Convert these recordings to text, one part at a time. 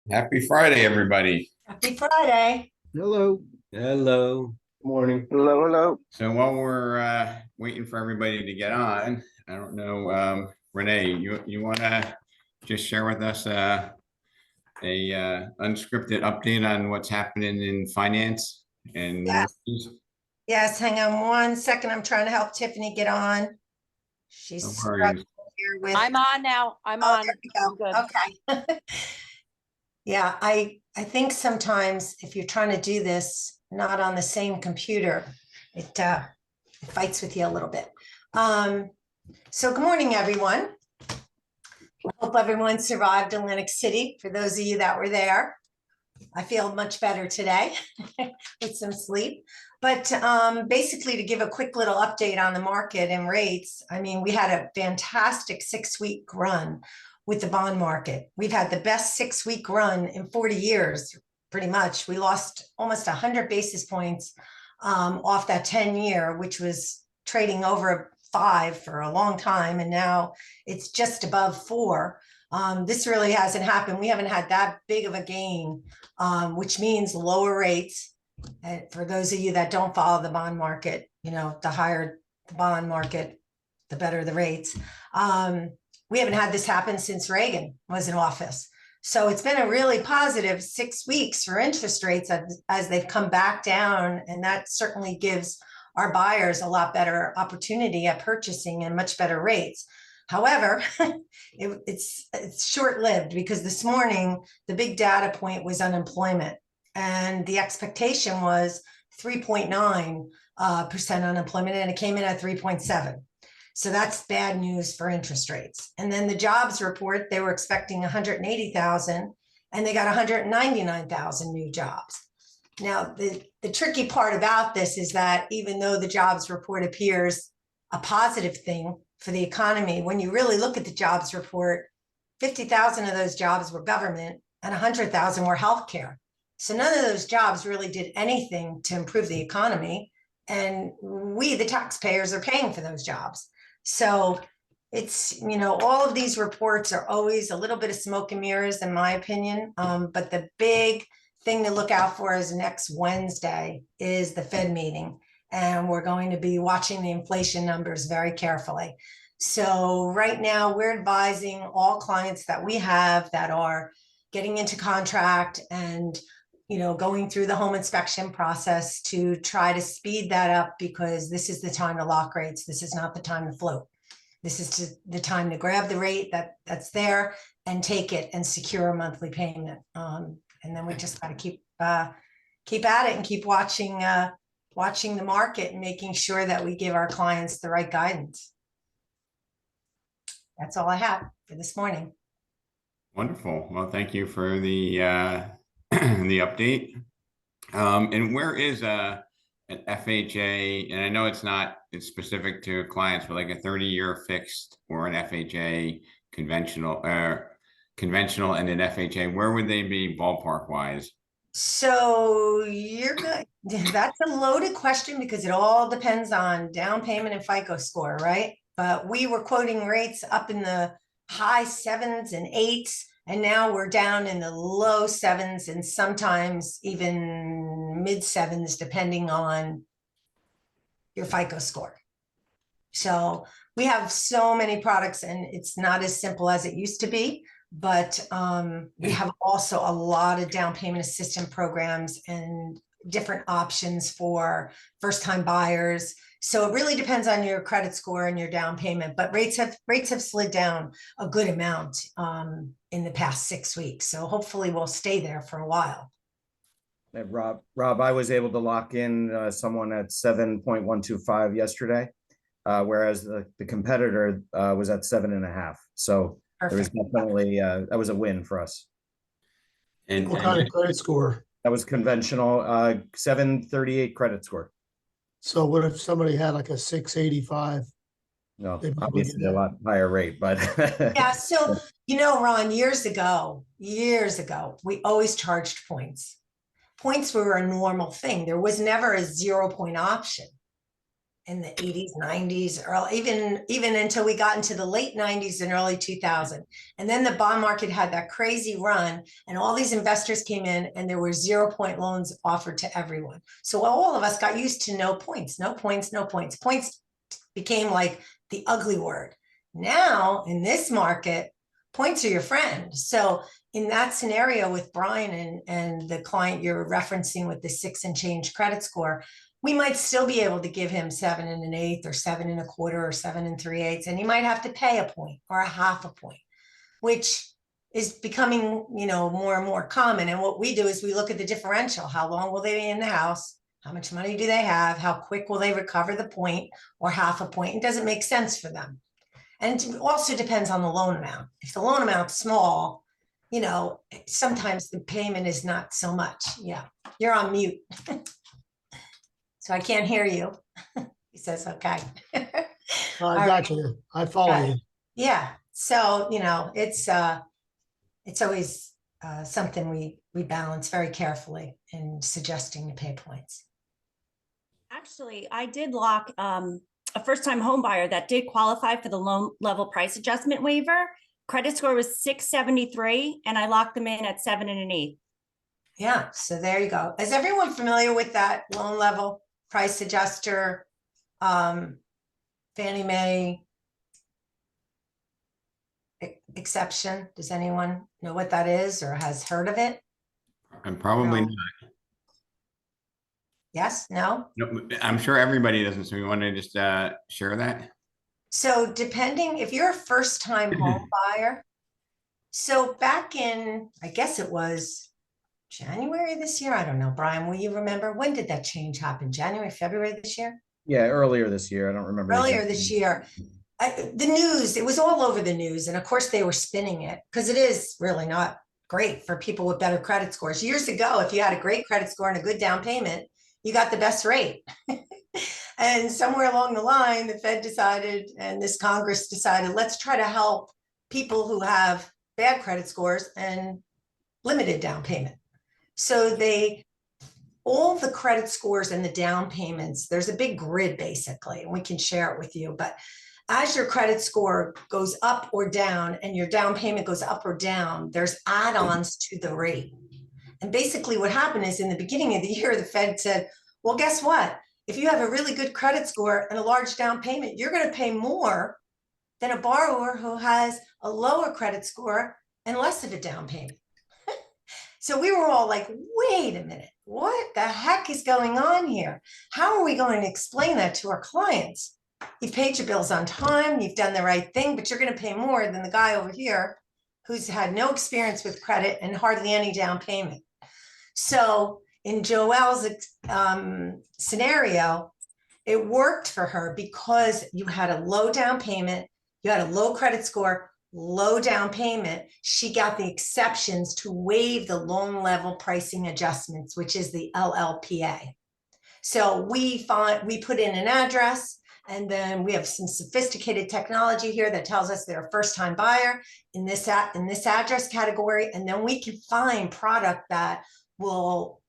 Happy Friday, everybody. Happy Friday. Hello. Hello. Morning. Hello, hello. So while we're waiting for everybody to get on, I don't know, Renee, you want to just share with us a unscripted update on what's happening in finance and Yes, mortgages? yes, hang on one second. I'm trying to help Tiffany get on. No She's struggling worries. here with, I'm on now. I'm oh, on. there we I'm go. good. Okay. Yeah, I think sometimes if you're trying to do this not on the same computer, it fights with you a little bit. So good morning, everyone. I hope everyone survived Atlantic City. For those of you that were there, I feel much better today with some sleep. But basically, to give a quick little update on the market and rates, I mean, we had a fantastic 6-week run with the bond market. We've had the best 6-week run in 40 years, pretty much. We lost almost 100 basis points off that 10-year, which was trading over 5 for a long time. And now it's just above 4. This really hasn't happened. We haven't had that big of a gain, which means lower rates. And for those of you that don't follow the bond market, you know, the higher the bond market, the better the rates. We haven't had this happen since Reagan was in office. So it's been a really positive 6 weeks for interest rates as they've come back down. And that certainly gives our buyers a lot better opportunity at purchasing and much better rates. However, it's short-lived because this morning the big data point was unemployment, and the expectation was 3.9% unemployment, and it came in at 3.7. So that's bad news for interest rates. And then the jobs report, they were expecting 180,000, and they got 199,000 new jobs. Now, the tricky part about this is that even though the jobs report appears a positive thing for the economy, when you really look at the jobs report, 50,000 of those jobs were government and 100,000 were healthcare. So none of those jobs really did anything to improve the economy. And we, the taxpayers, are paying for those jobs. So it's, you know, all of these reports are always a little bit of smoke and mirrors, in my opinion. But the big thing to look out for is next Wednesday is the Fed meeting. And we're going to be watching the inflation numbers very carefully. So right now we're advising all clients that we have that are getting into contract and, you know, going through the home inspection process to try to speed that up, because this is the time to lock rates. This is not the time to float. This is the time to grab the rate that's there and take it and secure a monthly payment. And then we just got to keep at it and keep watching the market and making sure that we give our clients the right guidance. That's all I have for this morning. Wonderful. Well, thank you for the the update. And where is an FHA? And I know it's specific to clients, but like a 30-year fixed or an FHA conventional and an FHA, where would they be ballpark wise? So you're good. That's a loaded question because it all depends on down payment and FICO score, right? But we were quoting rates up in the high 7s and 8s, and now we're down in the low 7s and sometimes even mid 7s, depending on your FICO score. So we have so many products, and it's not as simple as it used to be. But we have also a lot of down payment assistance programs and different options for first-time buyers. So it really depends on your credit score and your down payment. But rates have slid down a good amount in the past 6 weeks. So hopefully we'll stay there for a while. And Rob, I was able to lock in someone at 7.125 yesterday, whereas the competitor was at 7.5. So there was Perfect. definitely that was a win for us. And, What kind of credit score? That was conventional 738 credit score. So what if somebody had like a 685? No, They probably obviously get a that. lot higher rate, but Yeah, so you know, Ron, years ago, we always charged points. Points were a normal thing. There was never a 0 point option. in the 80s, 90s, or even until we got into the late 90s and early 2000. And then the bond market had that crazy run, and all these investors came in, and there were 0 point loans offered to everyone. So all of us got used to no points, no points, no points. Points became like the ugly word. Now in this market, points are your friend. So in that scenario with Brian and the client you're referencing with the 6 and change credit score, we might still be able to give him 7 1/8 or 7 1/4 or 7 3/8, and he might have to pay a point or a half a point, which is becoming, more and more common. And what we do is we look at the differential. How long will they be in the house? How much money do they have? How quick will they recover the point or half a point? It doesn't make sense for them. And it also depends on the loan amount. If the loan amount's small, sometimes the payment is not so much. Yeah, you're on mute. So I can't hear you. He says, okay. I All got right. you. I follow Okay. you. Yeah. So, it's always something we balance very carefully in suggesting to pay points. Actually, I did lock a first-time home buyer that did qualify for the loan level price adjustment waiver. Credit score was 673, and I locked them in at 7 1/8. Yeah. So there you go. Is everyone familiar with that loan level price adjuster, Fannie Mae exception? Does anyone know what that is or has heard of it? And probably No. not. Yes? No? No, I'm sure everybody doesn't. So we want to just share that. So depending, if you're a first-time home buyer, so back in, I guess it was January this year. I don't know, Brian, will you remember? When did that change happen? January, February this year? Yeah, earlier this year. I don't remember. the Earlier exact this date. year. The news, it was all over the news. And of course they were spinning it because it is really not great for people with better credit scores. Years ago, if you had a great credit score and a good down payment, you got the best rate. And somewhere along the line, the Fed decided, and this Congress decided, let's try to help people who have bad credit scores and limited down payment. So all the credit scores and the down payments, there's a big grid basically, and we can share it with you. But as your credit score goes up or down and your down payment goes up or down, there's add-ons to the rate. And basically what happened is in the beginning of the year, the Fed said, well, guess what? If you have a really good credit score and a large down payment, you're going to pay more than a borrower who has a lower credit score and less of a down payment. So we were all like, wait a minute, what the heck is going on here? How are we going to explain that to our clients? You've paid your bills on time, you've done the right thing, but you're going to pay more than the guy over here who's had no experience with credit and hardly any down payment. So in Joelle's scenario, it worked for her because you had a low down payment, you had a low credit score, low down payment. She got the exceptions to waive the loan level pricing adjustments, which is the LLPA. So we put in an address, and then we have some sophisticated technology here that tells us they're a first-time buyer in this address category, and then we can find product that will,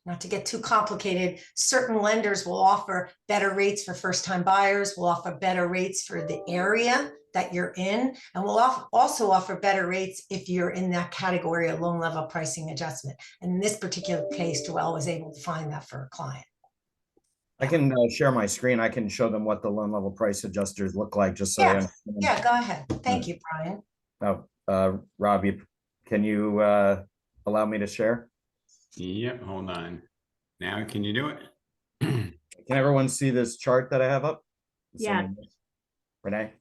not to get too complicated, certain lenders will offer better rates for first-time buyers, will offer better rates for the area that you're in, and will also offer better rates if you're in that category of loan level pricing adjustment. And in this particular case, Joelle was able to find that for a client. I can share my screen. I can show them what the loan level price adjusters look like, just so they understand. Yeah, go ahead. Thank you, Brian. Oh, Rob, can you allow me to share? Yep. Hold on. Now, can you do it? Can everyone see this chart that I have up? Yeah. Renee?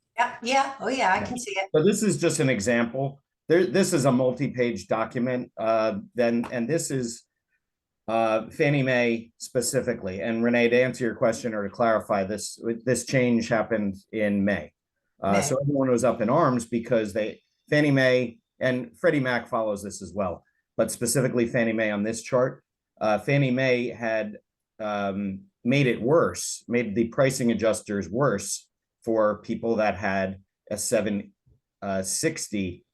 Yeah. Oh yeah, I can see it. So this is just an example. This is a multi-page document. And this is Fannie Mae specifically. And Renee, to answer your question or to clarify, this change happened in May. So everyone was up in arms because Fannie Mae and Freddie Mac follows this as well, but specifically Fannie Mae on this chart. Fannie Mae had made it worse, made the pricing adjusters worse for people that had a 760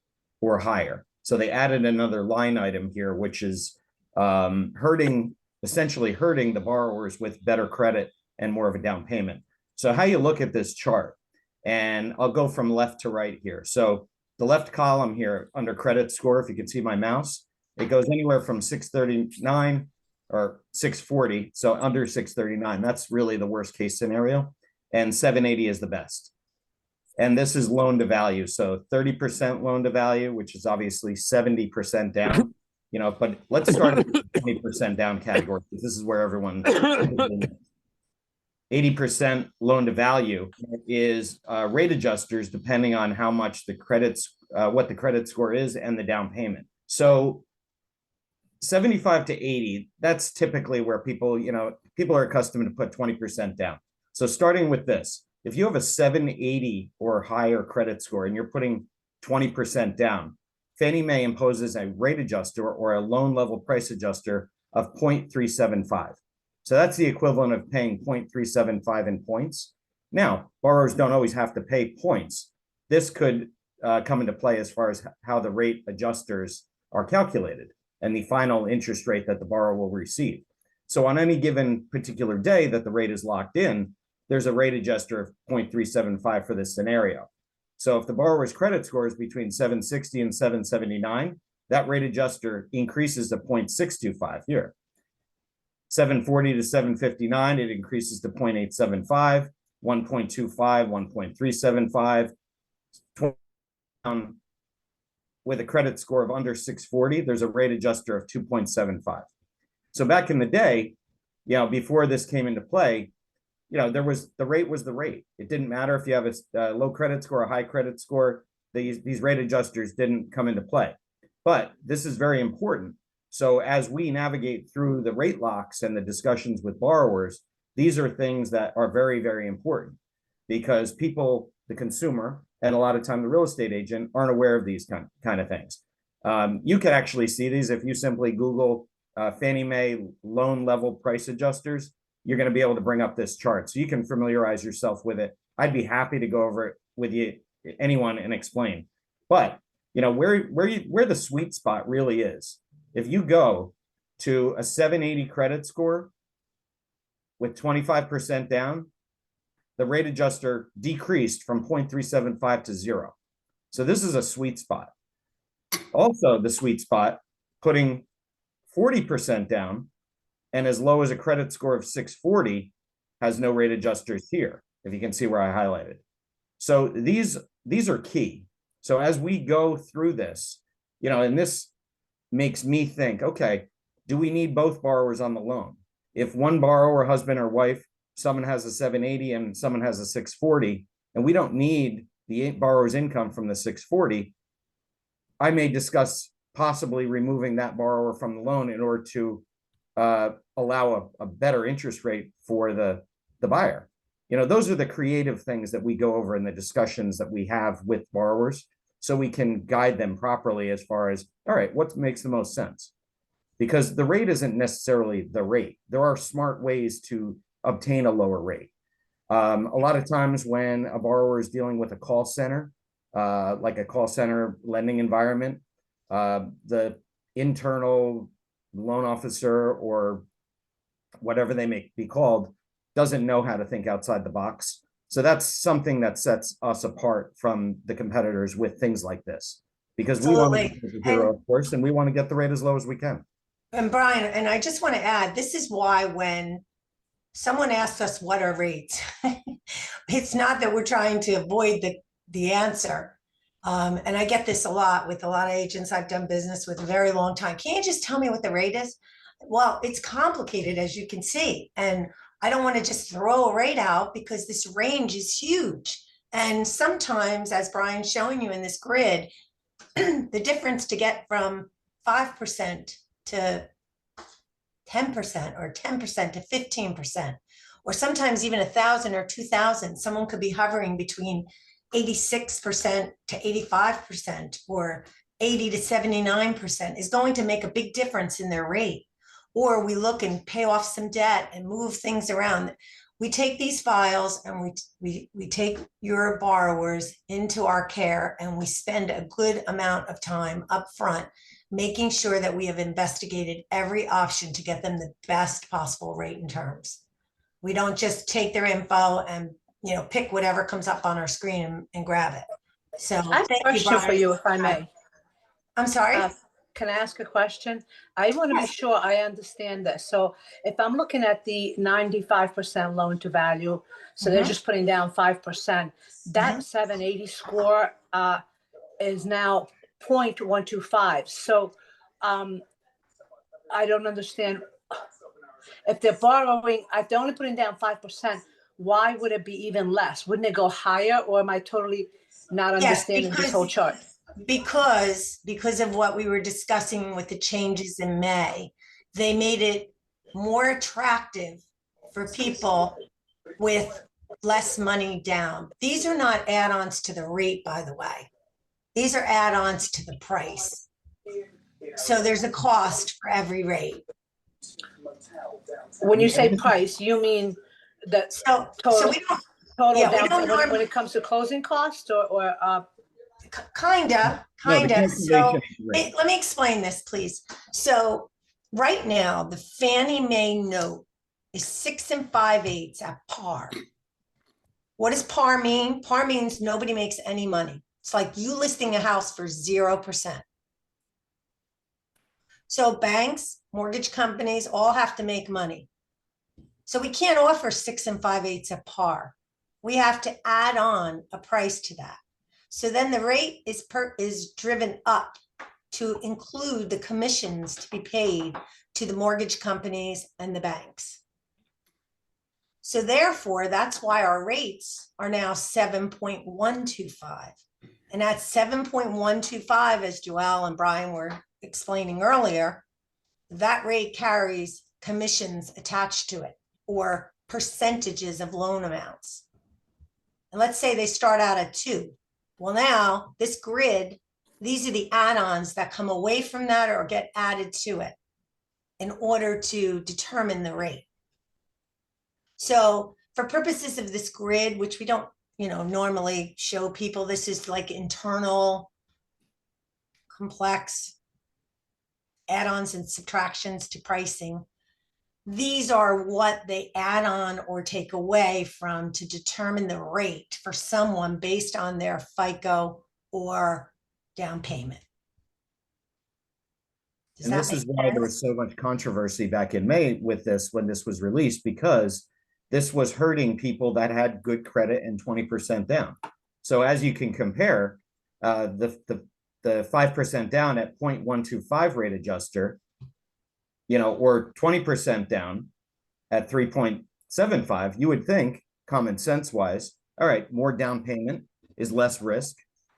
or higher. So they added another line item here, which is essentially hurting the borrowers with better credit and more of a down payment. So how you look at this chart, and I'll go from left to right here. So the left column here under credit score, if you can see my mouse, it goes anywhere from 639 or 640. So under 639, that's really the worst case scenario. And 780 is the best. And this is loan to value. So 30% loan to value, which is obviously 70% down, but let's start at the 20% down category, because this is where everyone 80% loan to value is rate adjusters depending on how much the credits, what the credit score is and the down payment. So 75 to 80, that's typically where people are accustomed to put 20% down. So starting with this, if you have a 780 or higher credit score and you're putting 20% down, Fannie Mae imposes a rate adjuster or a loan level price adjuster of 0.375. So that's the equivalent of paying 0.375 in points. Now, borrowers don't always have to pay points. This could come into play as far as how the rate adjusters are calculated and the final interest rate that the borrower will receive. So on any given particular day that the rate is locked in, there's a rate adjuster of 0.375 for this scenario. So if the borrower's credit score is between 760 and 779, that rate adjuster increases to 0.625 here. 740 to 759, it increases to 0.875, 1.25, 1.375. With a credit score of under 640, there's a rate adjuster of 2.75. So back in the day, before this came into play, the rate was the rate. It didn't matter if you have a low credit score, a high credit score, these rate adjusters didn't come into play. But this is very important. So as we navigate through the rate locks and the discussions with borrowers, these are things that are very, very important, because people, the consumer, and a lot of time the real estate agent, aren't aware of these kind of things. You can actually see these if you simply Google Fannie Mae loan level price adjusters. You're going to be able to bring up this chart so you can familiarize yourself with it. I'd be happy to go over it with anyone and explain. But where the sweet spot really is, if you go to a 780 credit score with 25% down, the rate adjuster decreased from 0.375 to 0. So this is a sweet spot. Also the sweet spot, putting 40% down and as low as a credit score of 640 has no rate adjusters here, if you can see where I highlighted. So these are key. So as we go through this, and this makes me think, okay, do we need both borrowers on the loan? If one borrower, husband or wife, someone has a 780 and someone has a 640, and we don't need the borrower's income from the 640, I may discuss possibly removing that borrower from the loan in order to allow a better interest rate for the buyer. Those are the creative things that we go over in the discussions that we have with borrowers, so we can guide them properly as far as, all right, what makes the most sense? Because the rate isn't necessarily the rate. There are smart ways to obtain a lower rate. A lot of times when a borrower is dealing with a call center, like a call center lending environment, the internal loan officer or whatever they may be called doesn't know how to think outside the box. So that's something that sets us apart from the competitors with things like this, because we want to be the hero, of course, and we want to get the rate as low as we can. And Brian, and I just want to add, this is why when someone asks us what are rates, it's not that we're trying to avoid the answer. And I get this a lot with a lot of agents I've done business with a very long time. Can't you just tell me what the rate is? Well, it's complicated, as you can see. And I don't want to just throw a rate out because this range is huge. And sometimes, as Brian's showing you in this grid, the difference to get from 5% to 10% or 10% to 15%, or sometimes even 1,000 or 2,000, someone could be hovering between 86% to 85% or 80 to 79% is going to make a big difference in their rate. Or we look and pay off some debt and move things around. We take these files and we take your borrowers into our care, and we spend a good amount of time up front making sure that we have investigated every option to get them the best possible rate and terms. We don't just take their info and, you know, pick whatever comes up on our screen and grab it. So I have a thank you, question for Brian. you, if I may. I'm sorry? Can I ask a question? I want to be Yes. sure I understand this. So if I'm looking at the 95% loan to value, so they're Mhm. just putting down 5%, that 780 score is now 0.125. So I don't understand. If they're borrowing, if they're only putting down 5%, why would it be even less? Wouldn't it go higher, or am I totally not Yes, understanding this whole chart? because of what we were discussing with the changes in May, they made it more attractive for people with less money down. These are not add-ons to the rate, by the way. These are add-ons to the price. So there's a cost for every rate. When you say price, you mean the So total we don't, total yeah, we down don't when it comes to closing costs, or kinda. No, the calculation So is rate. let me explain this, please. So right now, the Fannie Mae note is 6 5/8 at par. What does par mean? Par means nobody makes any money. It's like you listing a house for 0%. So banks, mortgage companies all have to make money. So we can't offer 6 5/8 at par. We have to add on a price to that. So then the rate is driven up to include the commissions to be paid to the mortgage companies and the banks. So therefore, that's why our rates are now 7.125. And at 7.125, as Joelle and Brian were explaining earlier, that rate carries commissions attached to it or percentages of loan amounts. And let's say they start out at 2. Well, now this grid, these are the add-ons that come away from that or get added to it in order to determine the rate. So for purposes of this grid, which we don't, you know, normally show people, this is like internal, complex add-ons and subtractions to pricing. These are what they add on or take away from to determine the rate for someone based on their FICO or down payment. Does And that this make is why there sense? was so much controversy back in May with this, when this was released, because this was hurting people that had good credit and 20% down. So as you can compare, the 5% down at 0.125 rate adjuster, you know, or 20% down at 3.75, you would think, common sense wise, all right, more down payment is less risk.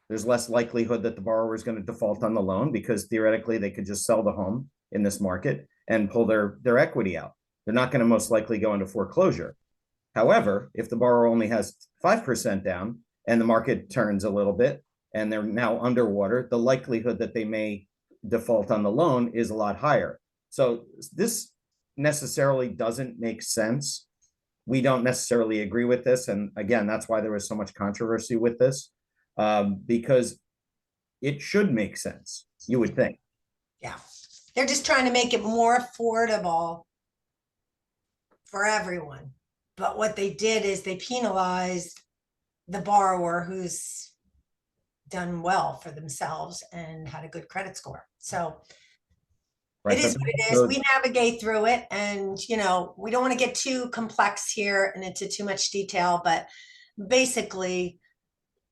There's less likelihood that the borrower is going to default on the loan, because theoretically they could just sell the home in this market and pull their equity out. They're not going to most likely go into foreclosure. However, if the borrower only has 5% down and the market turns a little bit and they're now underwater, the likelihood that they may default on the loan is a lot higher. So this necessarily doesn't make sense. We don't necessarily agree with this. And again, that's why there was so much controversy with this, because it should make sense, you would think. Yeah. They're just trying to make it more affordable for everyone. But what they did is they penalized the borrower who's done well for themselves and had a good credit score. So Right? it is what it is. We navigate through it, and you know, we don't want to get too complex here and into too much detail, but basically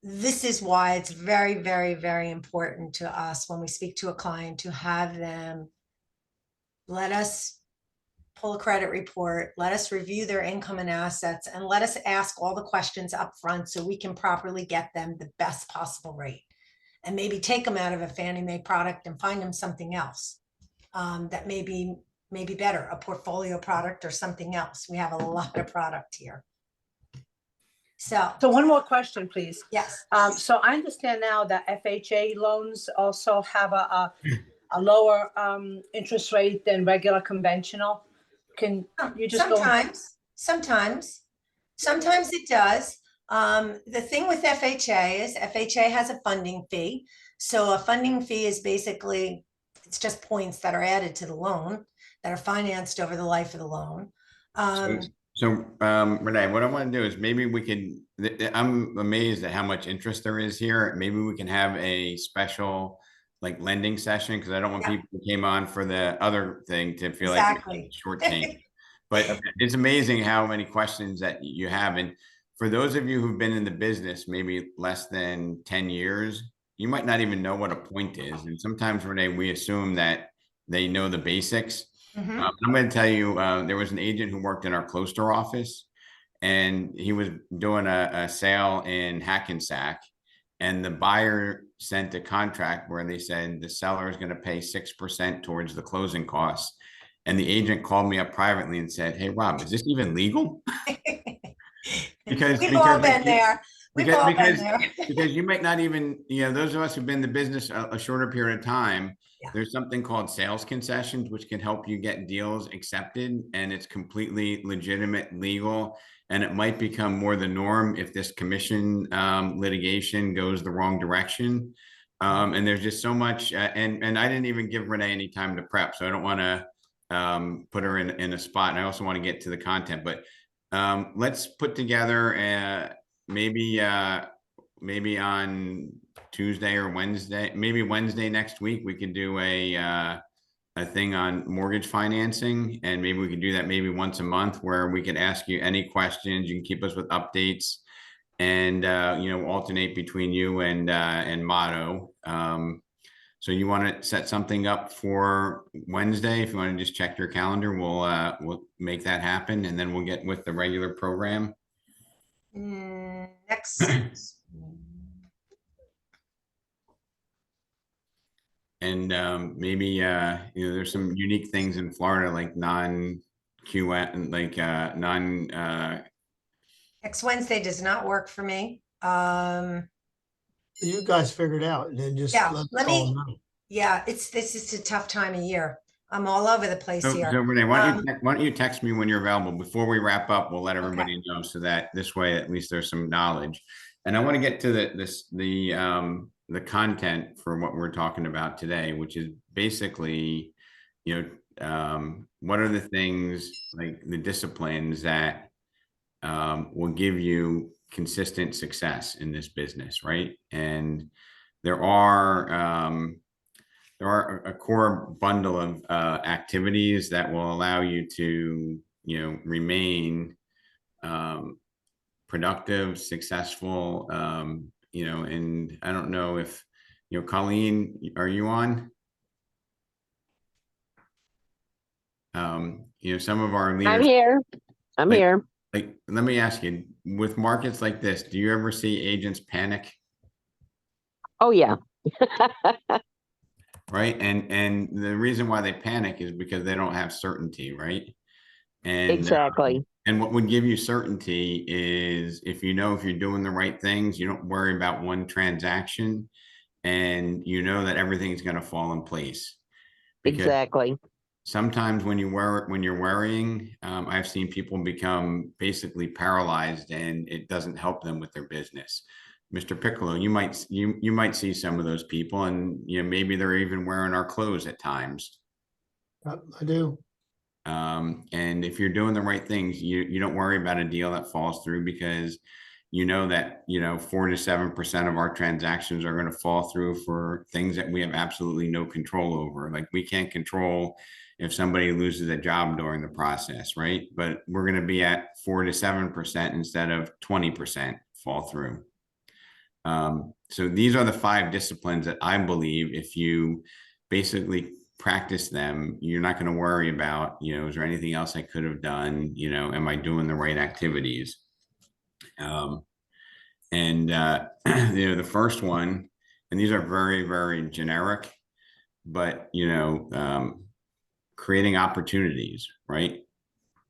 this is why it's very, very, very important to us when we speak to a client to have them let us pull a credit report, let us review their income and assets, and let us ask all the questions up front so we can properly get them the best possible rate, and maybe take them out of a Fannie Mae product and find them something else that may be better, a portfolio product or something else. We have a lot of product here. So one more question, please. yes. So I understand now that FHA loans also have a lower interest rate than regular conventional. Can you just Sometimes it does. The thing with FHA is FHA has a funding fee. So a funding fee is basically, it's just points that are added to the loan that are financed over the life of the loan. So, Renee, what I want to do is maybe we could, I'm amazed at how much interest there is here. Maybe we can have a special like lending session, because I don't want Yeah. people who came on for the other thing to feel like Exactly. shortchanged. But it's amazing how many questions that you have. And for those of you who've been in the business maybe less than 10 years, you might not even know what a point is. And sometimes, Renee, we assume that they know the basics. Mhm. I'm going to tell you, there was an agent who worked in our Closter office, and he was doing a sale in Hackensack, and the buyer sent a contract where they said the seller is going to pay 6% towards the closing costs. And the agent called me up privately and said, "Hey, Rob, is this even legal?" Because We've all because been there. We've because all been because there. because you might not even, those of us who've been in the business a shorter period of time, Yeah. there's something called sales concessions, which can help you get deals accepted, and it's completely legitimate, legal, and it might become more the norm if this commission litigation goes the wrong direction. And there's just so much, and I didn't even give Renee any time to prep, so I don't want to put her in a spot. And I also want to get to the content, but let's put together maybe on Tuesday or Wednesday, maybe Wednesday next week, we could do a thing on mortgage financing, and maybe we could do that maybe once a month, where we could ask you any questions. You can keep us with updates, and alternate between you and Motto. So you want to set something up for Wednesday? If you want to just check your calendar, we'll make that happen, and then we'll get with the regular program. Next. And maybe there's some unique things in Florida, like non-Q and like non Next Wednesday does not work for me. You guys figure it out and then just Yeah, let let us all me, know. yeah, this is a tough time of year. I'm all over the place So here. Renee, why don't you text me when you're available before we wrap up? We'll let everybody know, so that this way at least there's some knowledge. And I want to get to the content for what we're talking about today, which is basically, what are the things, like the disciplines that will give you consistent success in this business, right? And there are a core bundle of activities that will allow you to, remain productive, successful, and I don't know if, Colleen, are you on? Some of our I'm leaders, here. I'm like, here. like, let me ask you, with markets like this, do you ever see agents panic? Oh, yeah. Right. And the reason why they panic is because they don't have certainty, right? And Exactly. and what would give you certainty is if if you're doing the right things, you don't worry about one transaction, and you know that everything's going to fall in place. Because Exactly. sometimes when you're worrying, I've seen people become basically paralyzed, and it doesn't help them with their business. Mr. Piccolo, you might see some of those people, and maybe they're even wearing our clothes at times. I do. And if you're doing the right things, you don't worry about a deal that falls through, because you know that 4 to 7% of our transactions are going to fall through for things that we have absolutely no control over. Like, we can't control if somebody loses a job during the process, right? But we're going to be at 4 to 7% instead of 20% fall through. So these are the 5 disciplines that I believe, if you basically practice them, you're not going to worry about, is there anything else I could have done? Am I doing the right activities? And the first one, and these are very, very generic, but creating opportunities, right?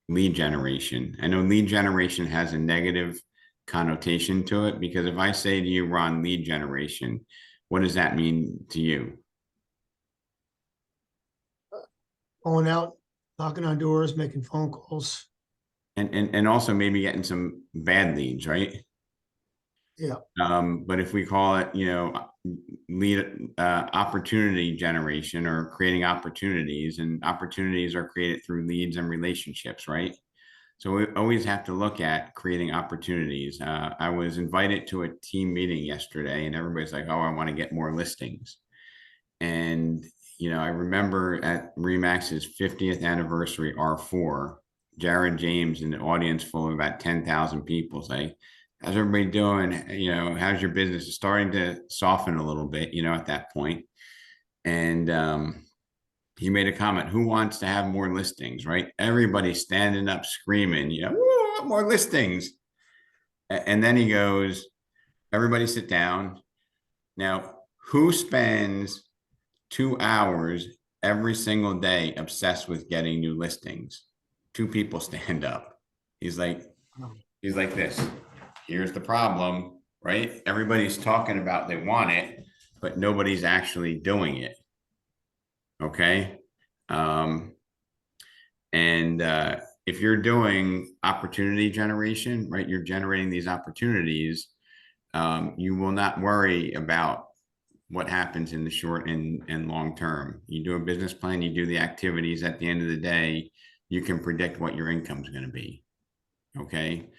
Lead generation. I know lead generation has a negative connotation to it, because if I say to you, Ron, lead generation, what does that mean to you? Going out, knocking on doors, making phone calls. And also maybe getting some bad leads, right? Yeah. But if we call it, lead opportunity generation, or creating opportunities, and opportunities are created through leads and relationships, right? So we always have to look at creating opportunities. I was invited to a team meeting yesterday, and everybody's like, "Oh, I want to get more listings." And I remember at Remax's 50th anniversary R4, Jared James in an audience full of about 10,000 people say, "How's everybody doing? How's your business?" It's starting to soften a little bit, at that point. And he made a comment, "Who wants to have more listings?" Right? Everybody standing up, screaming, "Woo, more listings." And then he goes, "Everybody sit down. Now, who spends 2 hours every single day obsessed with getting new listings?" Two people stand up. He's like this. Here's the problem, right? Everybody's talking about they want it, but nobody's actually doing it. Okay. And if you're doing opportunity generation, right, you're generating these opportunities, you will not worry about what happens in the short and long term. You do a business plan, you do the activities. At the end of the day, you can predict what your income is going to be. Okay.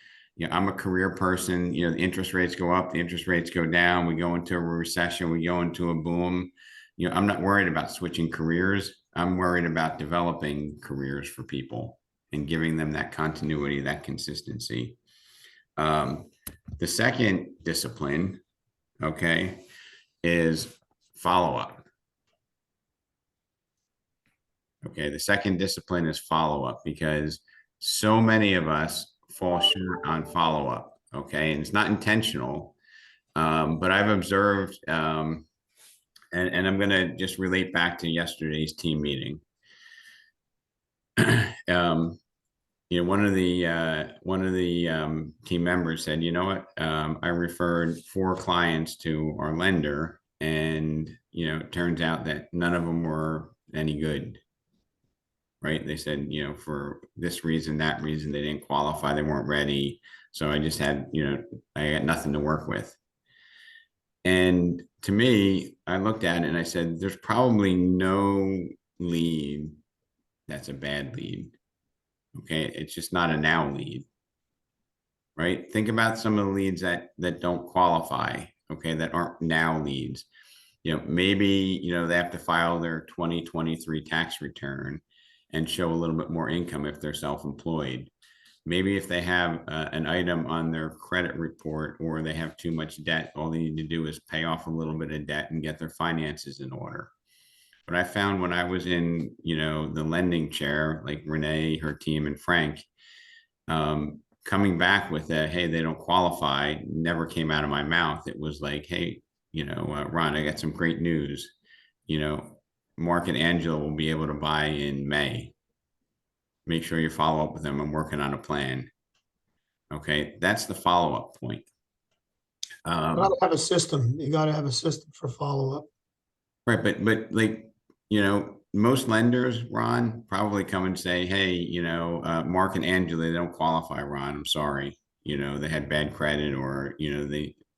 I'm a career person. The interest rates go up, the interest rates go down. We go into a recession, we go into a boom. I'm not worried about switching careers. I'm worried about developing careers for people and giving them that continuity, that consistency. The second discipline, okay, is follow-up. Okay, the second discipline is follow-up, because so many of us fall short on follow-up. Okay, and it's not intentional, but I've observed, and I'm going to just relate back to yesterday's team meeting. One of the team members said, "You know what? I referred 4 clients to our lender, and it turns out that none of them were any good." Right? They said, for this reason, that reason, they didn't qualify, they weren't ready. So I just had, I got nothing to work with. And to me, I looked at it and I said, there's probably no lead that's a bad lead. Okay. It's just not a now lead. Right? Think about some of the leads that don't qualify. Okay. That aren't now leads. Maybe, they have to file their 2023 tax return and show a little bit more income if they're self-employed. Maybe if they have an item on their credit report, or they have too much debt, all they need to do is pay off a little bit of debt and get their finances in order. But I found when I was in, the lending chair, like Renee, her team, and Frank, coming back with a, "Hey, they don't qualify," never came out of my mouth. It was like, "Hey, Ron, I got some great news. Mark and Angela will be able to buy in May. Make sure you follow up with them. I'm working on a plan." Okay, that's the follow-up point. Gotta have a system. You gotta have a system for follow-up. Right, but like, most lenders, Ron, probably come and say, "Hey, Mark and Angela, they don't qualify, Ron. I'm sorry. They had bad credit, or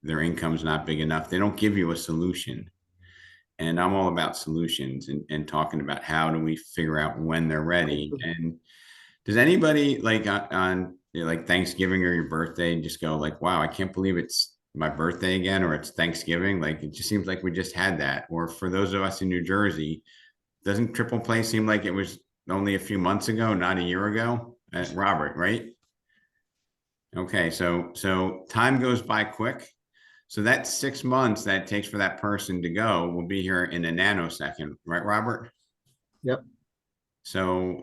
their income's not big enough." They don't give you a solution. And I'm all about solutions, and talking about how do we figure out when they're ready. And does anybody, like, on like Thanksgiving or your birthday, just go like, "Wow, I can't believe it's my birthday again," or "It's Thanksgiving"? Like, it just seems like we just had that. Or for those of us in New Jersey, doesn't triple play seem like it was only a few months ago, not a year ago? Robert, right? Okay, so time goes by quick. So that 6 months that it takes for that person to go will be here in a nanosecond, right, Robert? Yep. So,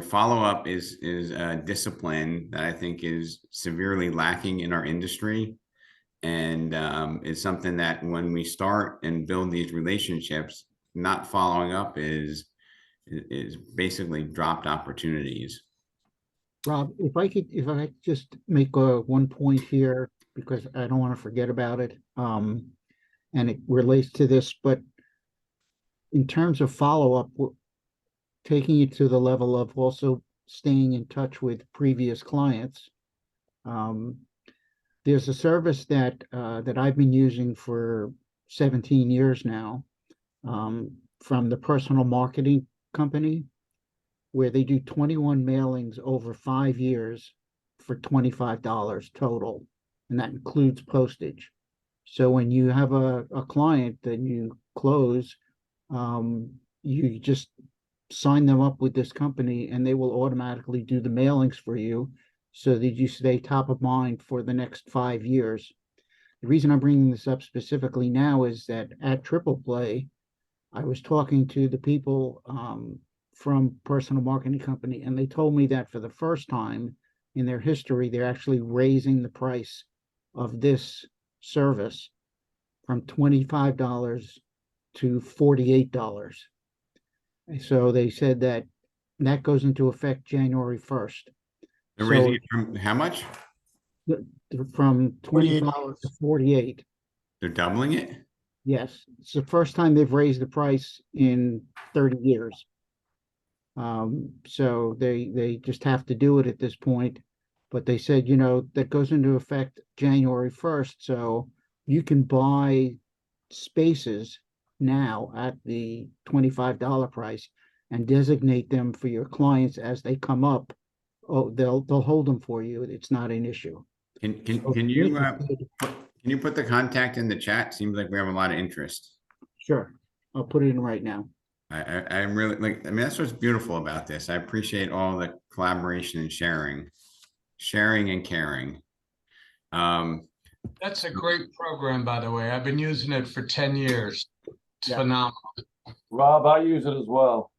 follow-up is a discipline that I think is severely lacking in our industry. And it's something that when we start and build these relationships, not following up is basically dropped opportunities. Rob, if I could just make one point here, because I don't want to forget about it. And it relates to this, but in terms of follow-up, we're taking it to the level of also staying in touch with previous clients. There's a service that I've been using for 17 years now, from the personal marketing company. where they do 21 mailings over 5 years for $25 total, and that includes postage. So when you have a client that you close, you just sign them up with this company and they will automatically do the mailings for you so that you stay top of mind for the next 5 years. The reason I'm bringing this up specifically now is that at Triple Play, I was talking to the people from Personal Marketing Company, and they told me that for the first time in their history, they're actually raising the price of this service from $25 to $48. So they said that goes into effect January 1st. They're So raising it from how much? from 25 to $48. 48. They're doubling it? Yes, it's the first time they've raised the price in 30 years. So they just have to do it at this point. But they said, you know, that goes into effect January 1st. So you can buy spaces now at the $25 price and designate them for your clients as they come up. Oh, they'll hold them for you. It's not an issue. Can So can if you you're interested, can you put the contact in the chat? Seems like we have a lot of interest. sure, I'll put it in right now. I'm really like, I mean, that's what's beautiful about this. I appreciate all the collaboration and sharing and caring. That's a great program, by the way. I've been using it for 10 years. It's Yeah. phenomenal. Rob, I use it as well.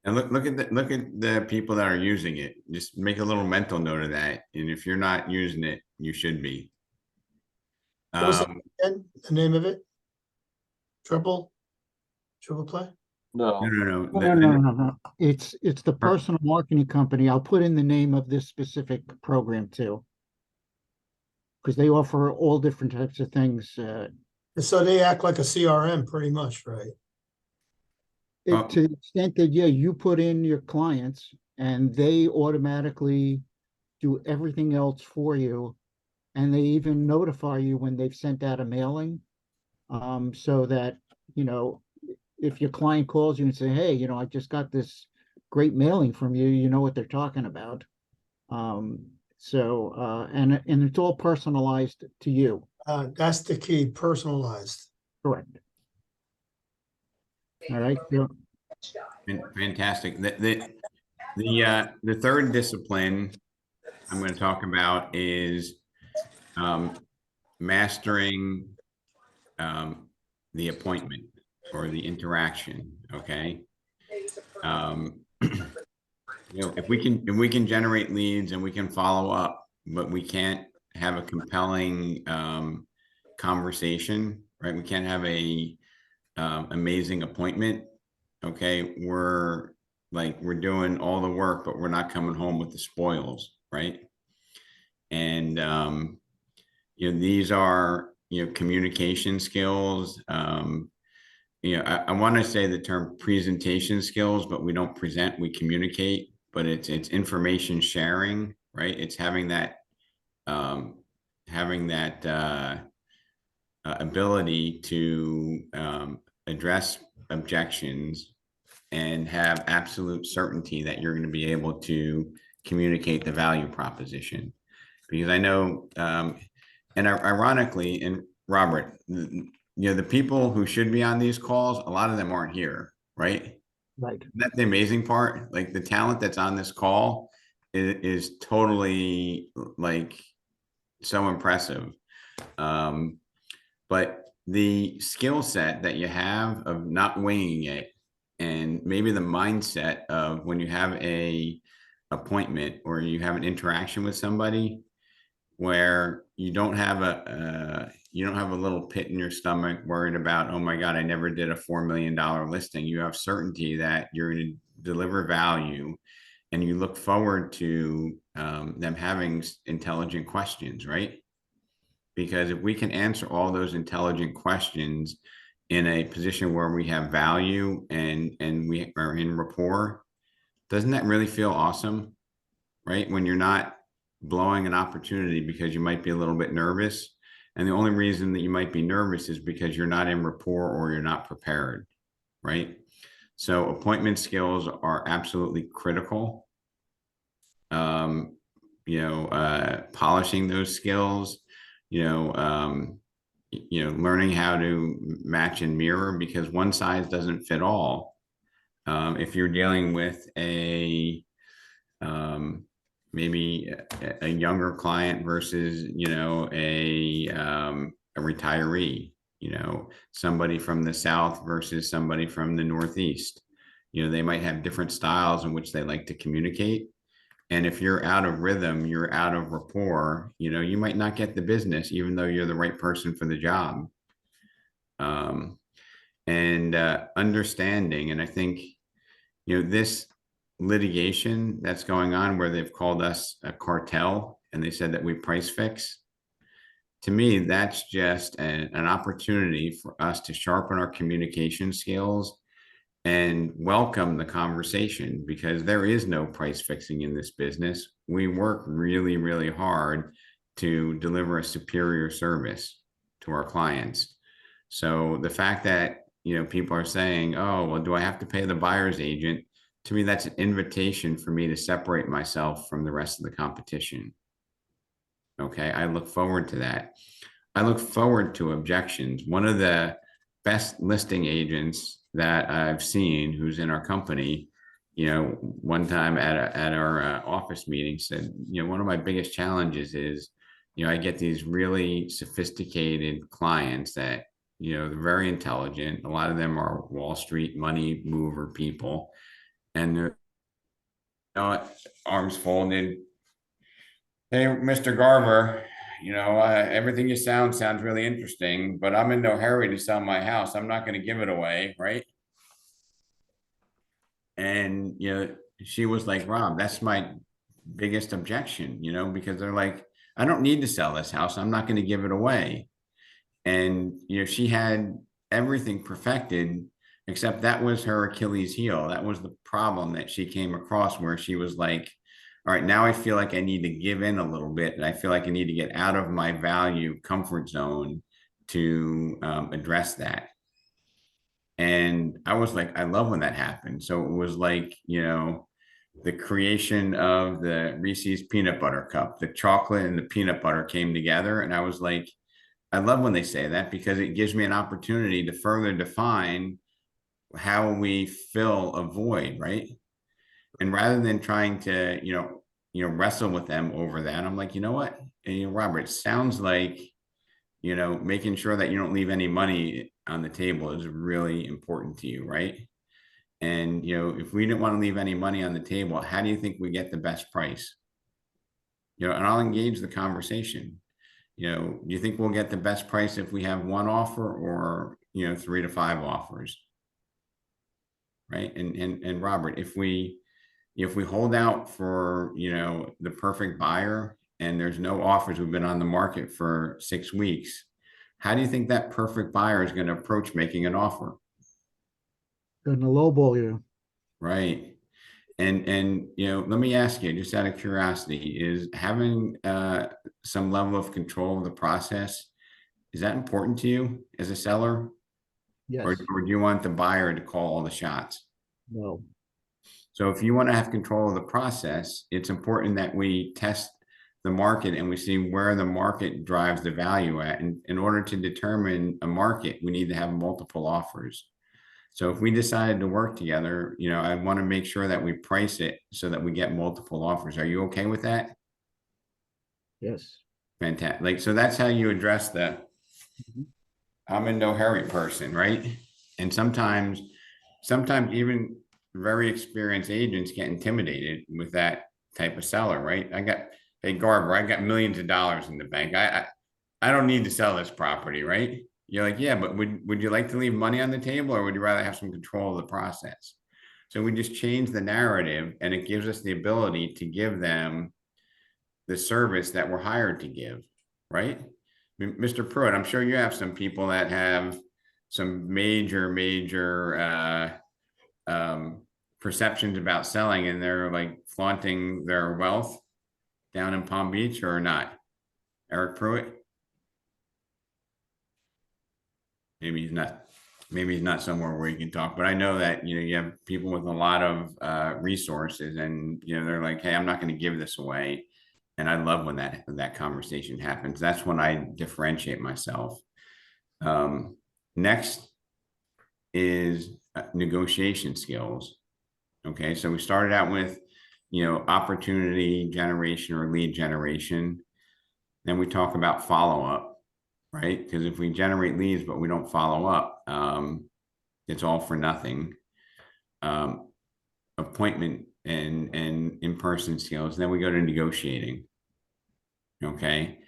And look at the people that are using it. Just make a little mental note of that. And if you're not using it, you should be. What was the name of it? Triple Play? No. No. No. It's the Personal Marketing Company. I'll put in the name of this specific program too, because they offer all different types of things. And so they act like a CRM pretty much, right? To the extent that, yeah, you put in your clients and they automatically do everything else for you. And they even notify you when they've sent out a mailing. So that, you know, if your client calls you and say, hey, you know, I just got this great mailing from you, you know what they're talking about. And it's all personalized to you. That's the key, personalized. Correct. All right. So, Fantastic. The third discipline I'm going to talk about is mastering the appointment or the interaction. Okay. You know, if we can generate leads and we can follow up, but we can't have a compelling conversation, right? We can't have a amazing appointment. Okay, we're doing all the work, but we're not coming home with the spoils, right? And you know, these are, you know, communication skills. You know, I want to say the term presentation skills, but we don't present, we communicate. But it's information sharing, right? It's having that ability to address objections and have absolute certainty that you're going to be able to communicate the value proposition. Because I know, and ironically, and Robert, you know, the people who should be on these calls, a lot of them aren't here, right? right. That's the amazing part. Like the talent that's on this call is totally like so impressive. But the skill set that you have of not winging it, and maybe the mindset of when you have a appointment or you have an interaction with somebody where you don't have a little pit in your stomach worried about, oh my God, I never did a $4 million listing. You have certainty that you're going to deliver value, and you look forward to them having intelligent questions, right? Because if we can answer all those intelligent questions in a position where we have value and we are in rapport, doesn't that really feel awesome, right? When you're not blowing an opportunity because you might be a little bit nervous. And the only reason that you might be nervous is because you're not in rapport or you're not prepared, right? So appointment skills are absolutely critical. Polishing those skills, learning how to match and mirror, because one size doesn't fit all. If you're dealing with maybe a younger client versus, a retiree, somebody from the South versus somebody from the Northeast, they might have different styles in which they like to communicate. And if you're out of rhythm, you're out of rapport, you might not get the business, even though you're the right person for the job. And understanding, and I think, this litigation that's going on where they've called us a cartel and they said that we price fix. To me, that's just an opportunity for us to sharpen our communication skills and welcome the conversation, because there is no price fixing in this business. We work really, really hard to deliver a superior service to our clients. So the fact that, people are saying, oh, well, do I have to pay the buyer's agent? To me, that's an invitation for me to separate myself from the rest of the competition. Okay, I look forward to that. I look forward to objections. One of the best listing agents that I've seen who's in our company, one time at our office meeting said, one of my biggest challenges is, I get these really sophisticated clients that, they're very intelligent. A lot of them are Wall Street money mover people, and they're not arms folded. Hey, Mr. Garver, everything you sounds really interesting, but I'm in no hurry to sell my house. I'm not going to give it away, right? And, she was like, Rob, that's my biggest objection, because they're like, I don't need to sell this house. I'm not going to give it away. And, she had everything perfected, except that was her Achilles heel. That was the problem that she came across, where she was like, all right, now I feel like I need to give in a little bit, and I feel like I need to get out of my value comfort zone to address that. And I was like, I love when that happened. So it was like, the creation of the Reese's peanut butter cup, the chocolate and the peanut butter came together. And I was like, I love when they say that, because it gives me an opportunity to further define how we fill a void, right? And rather than trying to, wrestle with them over that, I'm like, you know what? And, Robert, it sounds like, making sure that you don't leave any money on the table is really important to you, right? And, if we didn't want to leave any money on the table, how do you think we get the best price? And I'll engage the conversation. Do you think we'll get the best price if we have one offer, or, 3 to 5 offers? Right. And Robert, if we hold out for, the perfect buyer and there's no offers, we've been on the market for 6 weeks, how do you think that perfect buyer is going to approach making an offer? Gonna lowball you. Right. And let me ask you, just out of curiosity, is having some level of control of the process, is that important to you as a seller? Yes. Or do you want the buyer to call all the shots? No. So if you want to have control of the process, it's important that we test the market and we see where the market drives the value at. And in order to determine a market, we need to have multiple offers. So if we decided to work together, I want to make sure that we price it so that we get multiple offers. Are you okay with that? Yes. Fantastic. Like, so that's how you address the I'm in no hurry person, right? And sometimes even very experienced agents get intimidated with that type of seller, right? Hey Garber, I got millions of dollars in the bank. I don't need to sell this property, right? You're like, yeah, but would you like to leave money on the table, or would you rather have some control of the process? So we just change the narrative, and it gives us the ability to give them the service that we're hired to give, right? Mr. Pruitt, I'm sure you have some people that have some major perceptions about selling, and they're like flaunting their wealth down in Palm Beach, or not? Eric Pruitt? Maybe he's not maybe he's not somewhere where you can talk, but I know that, you have people with a lot of resources and, they're like, hey, I'm not going to give this away. And I love when that conversation happens. That's when I differentiate myself. Next is negotiation skills. Okay, so we started out with, opportunity generation or lead generation. Then we talk about follow-up, right? Because if we generate leads, but we don't follow up, it's all for nothing. Appointment and in-person skills. Then we go to negotiating. Okay.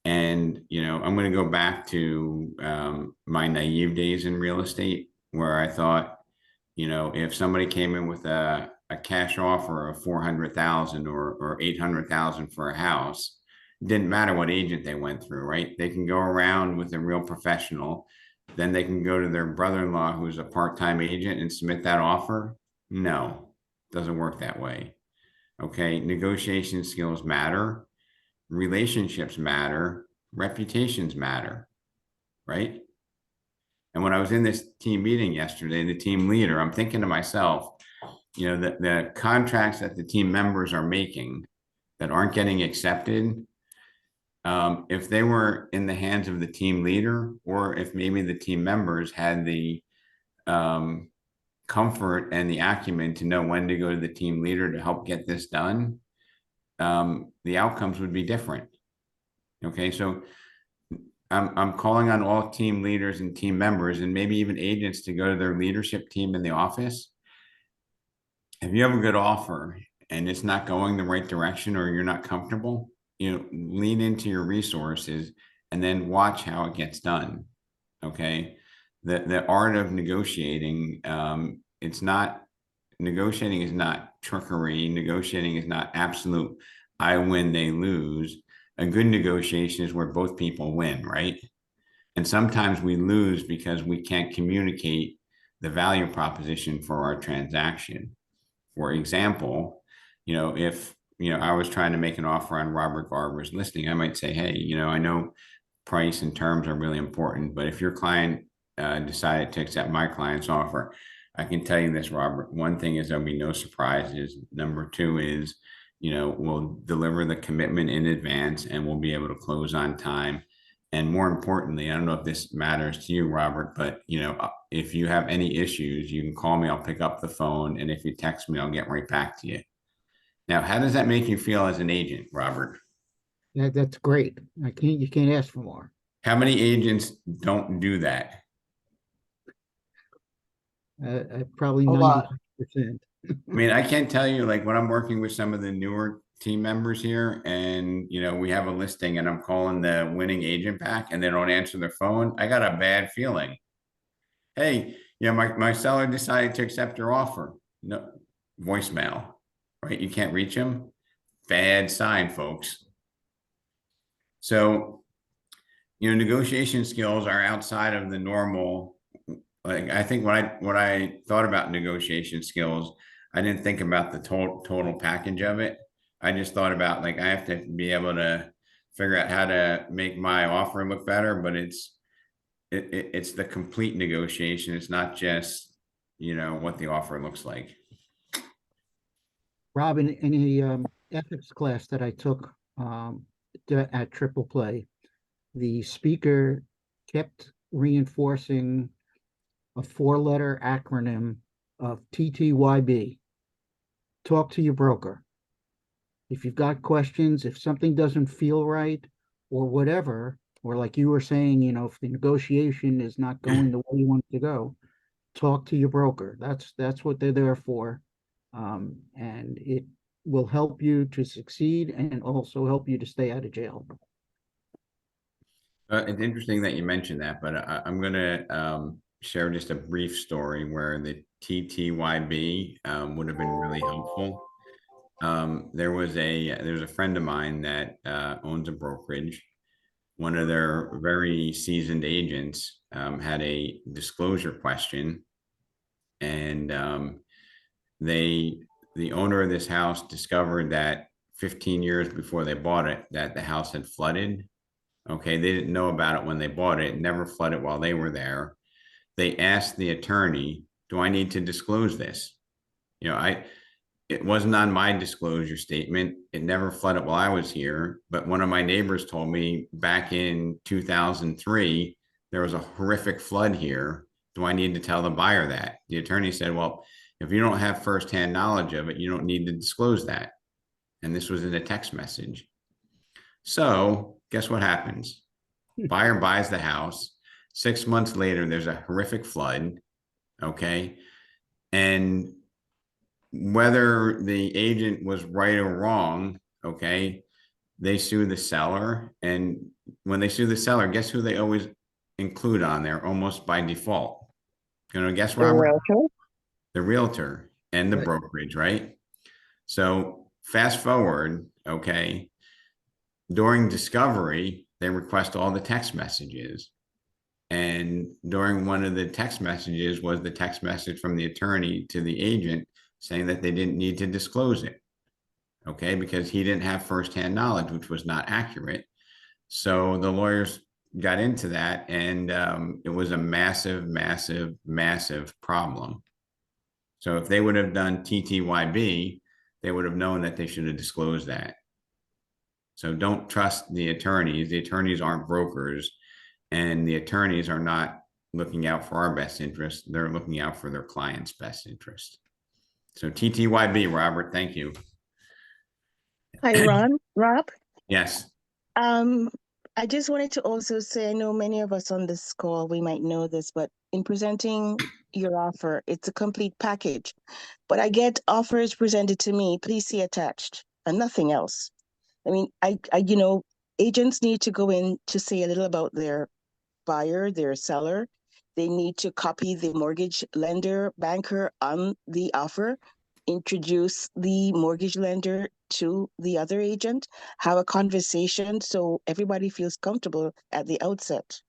And, I'm going to go back to my naive days in real estate where I thought, if somebody came in with a cash offer of 400,000 or 800,000 for a house, it didn't matter what agent they went through, right? They can go around with a real professional. Then they can go to their brother-in-law who's a part-time agent and submit that offer. No, doesn't work that way. Okay. Negotiation skills matter. Relationships matter. Reputations matter. Right. And when I was in this team meeting yesterday, the team leader, I'm thinking to myself, the contracts that the team members are making that aren't getting accepted, if they were in the hands of the team leader, or if maybe the team members had the comfort and the acumen to know when to go to the team leader to help get this done, the outcomes would be different. Okay, so I'm calling on all team leaders and team members and maybe even agents to go to their leadership team in the office. If you have a good offer and it's not going the right direction or you're not comfortable, lean into your resources and then watch how it gets done. Okay. The art of negotiating, negotiating is not trickery. Negotiating is not absolute I win, they lose. A good negotiation is where both people win, right? And sometimes we lose because we can't communicate the value proposition for our transaction. For example, if I was trying to make an offer on Robert Garber's listing, I might say, hey, I know price and terms are really important, but if your client decided to accept my client's offer, I can tell you this, Robert. One thing is there'll be no surprises. Number two is, we'll deliver the commitment in advance and we'll be able to close on time. And more importantly, I don't know if this matters to you, Robert, but if you have any issues, you can call me, I'll pick up the phone. And if you text me, I'll get right back to you. Now, how does that make you feel as an agent, Robert? That's great. You can't ask for more. How many agents don't do that? Probably A lot. 90%. I mean, I can't tell you, like when I'm working with some of the newer team members here and, we have a listing and I'm calling the winning agent back and they don't answer their phone, I got a bad feeling. Hey, my seller decided to accept your offer. No, voicemail, right? You can't reach them. Bad sign, folks. So, negotiation skills are outside of the normal. Like, I think when I thought about negotiation skills, I didn't think about the total package of it. I just thought about like, I have to be able to figure out how to make my offer look better, but it's the complete negotiation. It's not just, what the offer looks like. Rob, in a ethics class that I took at Triple Play, the speaker kept reinforcing a 4-letter acronym of TTYB. Talk to your broker. If you've got questions, if something doesn't feel right or whatever, or like you were saying, if the negotiation is not going the way you want it to go, talk to your broker. That's what they're there for. And it will help you to succeed and also help you to stay out of jail. It's interesting that you mentioned that, but I'm going to share just a brief story where the TTYB would have been really helpful. There's a friend of mine that owns a brokerage. One of their very seasoned agents had a disclosure question, and the owner of this house discovered that 15 years before they bought it, that the house had flooded. Okay, they didn't know about it when they bought it. It never flooded while they were there. they asked the attorney, do I need to disclose this? You know, it wasn't on my disclosure statement. It never flooded while I was here, but one of my neighbors told me back in 2003, there was a horrific flood here. Do I need to tell the buyer that? The attorney said, well, if you don't have firsthand knowledge of it, you don't need to disclose that. And this was in a text message. So guess what happens? Buyer buys the house. 6 months later, there's a horrific flood. Okay. And whether the agent was right or wrong, okay, they sue the seller. And when they sue the seller, guess who they always include on there almost by default? Gonna guess, Robert? The realtor and the Right. brokerage, right? So fast forward, okay, during discovery, they request all the text messages. And during one of the text messages was the text message from the attorney to the agent saying that they didn't need to disclose it. Okay, because he didn't have firsthand knowledge, which was not accurate. So the lawyers got into that, and it was a massive, massive, massive problem. So if they would have done TTYB, they would have known that they should have disclosed that. So don't trust the attorneys. The attorneys aren't brokers, and the attorneys are not looking out for our best interest. They're looking out for their client's best interest. So TTYB, Robert, thank you. Hi, Rob. Yes. I just wanted to also say, I know many of us on this call, we might know this, but in presenting your offer, it's a complete package. But I get offers presented to me, please see attached, and nothing else. I mean, agents need to go in to say a little about their buyer, their seller. They need to copy the mortgage lender, banker on the offer, introduce the mortgage lender to the other agent, have a conversation so everybody feels comfortable at the outset.